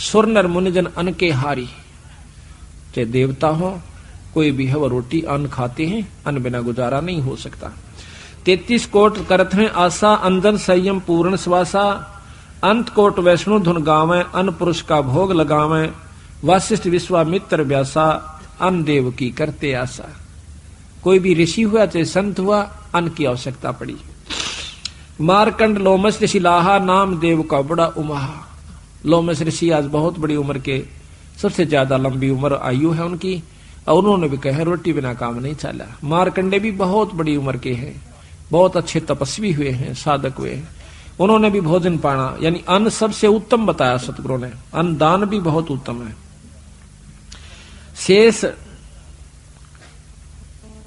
Speaker 1: सुर नर मुनिजन अन्न के हारी। चाहे देवता हो कोई भी है, वो रोटी अन्न खाते हैं, अन्न बिना गुजारा नहीं हो सकता। 33 कोट करत हैं आशा, अंजन संयम पूर्ण श्वासा, अंत कोट वैष्णु धुन गावे, अन्न पुरुष का भोग लगावे, वशिष्ठ विश्वामित्र व्यासा, अन्न देव की करते आशा। कोई भी ऋषि हुआ चाहे संत हुआ, अन्न की आवश्यकता पड़ी। मारकंड लोमस ऋषि लाहा, नाम देव का बड़ा उमाहा। लोमस ऋषि आज बहुत बड़ी उम्र के, सबसे ज्यादा लंबी उम्र आयु है उनकी, और उन्होंने भी कहा रोटी बिना काम नहीं चला। मारकंडे भी बहुत बड़ी उम्र के हैं, बहुत अच्छे तपस्वी हुए हैं, साधक हुए हैं, उन्होंने भी भोजन पाना यानी अन्न सबसे उत्तम बताया सतगुरु ने। अन्न दान भी बहुत उत्तम है। शेष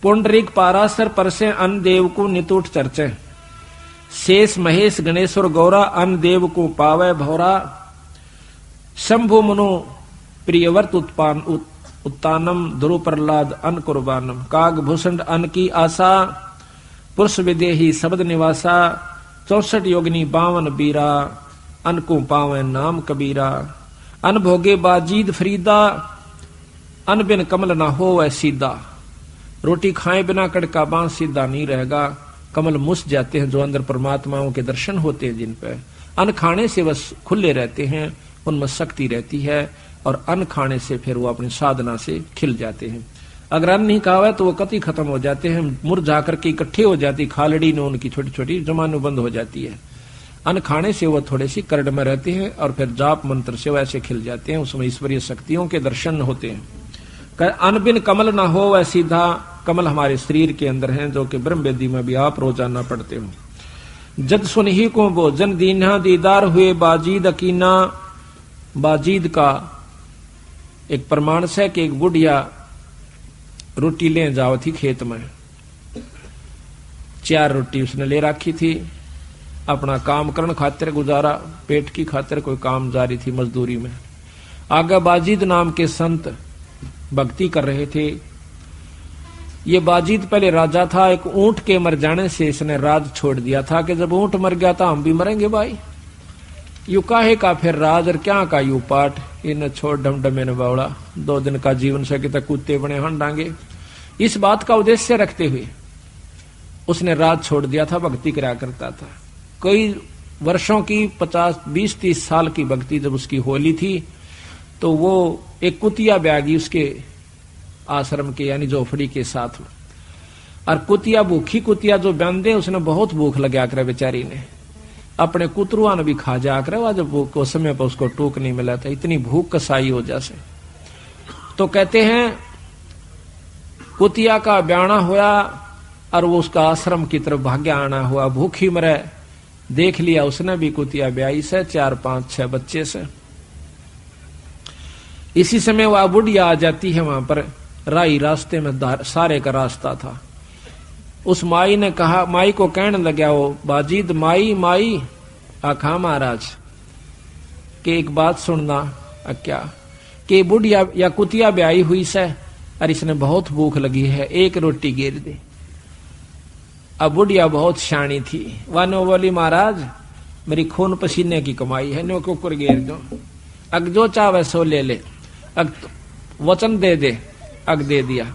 Speaker 1: पुंडरीक पारासर परसे, अन्न देव को नितुट चर्चे, शेष महेश गणेश्वर गौरा, अन्न देव को पावे भौरा, शंभु मनु प्रियवर्त उत्तानम, ध्रुव प्रहलाद अन्न कुर्बानम, काग भूषण अन्न की आशा, पुरुष विदेही शब्द निवासा, 64 योगिनी 52 बीरा, अन्न को पावे नाम कबीरा, अन्न भोगे बाजीद फरीदा, अन्न बिन कमल ना हो वह सीधा। रोटी खाए बिना कड़का बांस सीधा नहीं रहेगा, कमल मुस जाते हैं जो अंदर परमात्माओं के दर्शन होते हैं जिन पे। अन्न खाने से वह खुले रहते हैं, उनमें शक्ति रहती है, और अन्न खाने से फिर वो अपनी साधना से खिल जाते हैं। अगर अन्न नहीं खावा तो वो कति खत्म हो जाते हैं, मुरझा करके इकट्ठे हो जाती, खालड़ी में उनकी छोटी छोटी जमानु बंद हो जाती है। अन्न खाने से वो थोड़े सी करड़ में रहते हैं, और फिर जाप मंत्र से वैसे खिल जाते हैं, उसमें ईश्वरीय शक्तियों के दर्शन होते हैं। अन्न बिन कमल ना हो वह सीधा, कमल हमारे शरीर के अंदर हैं, जो कि ब्रह्म वेदी में भी आप रोजाना पढ़ते हो। जद सुनही को भोजन दीन्हा दीदार हुए बाजीद अकीना। बाजीद का एक प्रमाण से कि एक बुढ़िया रोटी ले जाओ थी खेत में। 4 रोटी उसने ले रखी थी, अपना काम करने खातिर, गुजारा पेट की खातिर कोई काम जारी थी मजदूरी में। आगे बाजीद नाम के संत भक्ति कर रहे थे। ये बाजीद पहले राजा था। एक ऊंट के मर जाने से इसने राज छोड़ दिया था कि जब ऊंट मर गया था हम भी मरेंगे भाई, यू काहे का फिर राज और क्या का यू पाठ, इन छोड़ डमडमे ने बावड़ा 2 दिन का जीवन से कि तक कुत्ते बने हंडांगे। इस बात का उद्देश्य रखते हुए उसने राज छोड़ दिया था, भक्ति करा करता था। कई वर्षों की 50, 20, 30 साल की भक्ति जब उसकी होली थी तो वो एक कुतिया ब्यागी उसके आश्रम के यानी झोपड़ी के साथ में। और कुतिया भूखी कुतिया जो बंदे, उसने बहुत भूख लगा कर बेचारी ने अपने कुतरुआ ने भी खा जा कर, वह जब भूख उस समय पर उसको टूक नहीं मिला था, इतनी भूख कसाई हो जैसे। तो कहते हैं कुतिया का ब्याना हुआ और वो उसका आश्रम की तरफ भाग्य आना हुआ, भूखी मरे। देख लिया उसने भी कुतिया ब्याई से 4, 5, 6 बच्चे से। इसी समय वह बुढ़िया आ जाती है वहां पर, राई रास्ते में सारे का रास्ता था। उस माई ने कहा, माई को कहने लगा वो बाजीद, माई माई आखा महाराज के एक बात सुनना। क्या कि बुढ़िया या कुतिया ब्याई हुई से और इसने बहुत भूख लगी है, एक रोटी गिर दे। अब बुढ़िया बहुत शानी थी, वानो बोली महाराज मेरी खून पसीने की कमाई है, नो कुकर गिर दो, अग जो चाहे सो ले ले, अग वचन दे दे, अग दे दिया।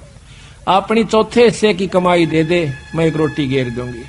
Speaker 1: अपनी चौथे हिस्से की कमाई दे दे, मैं एक रोटी गिर दूंगी।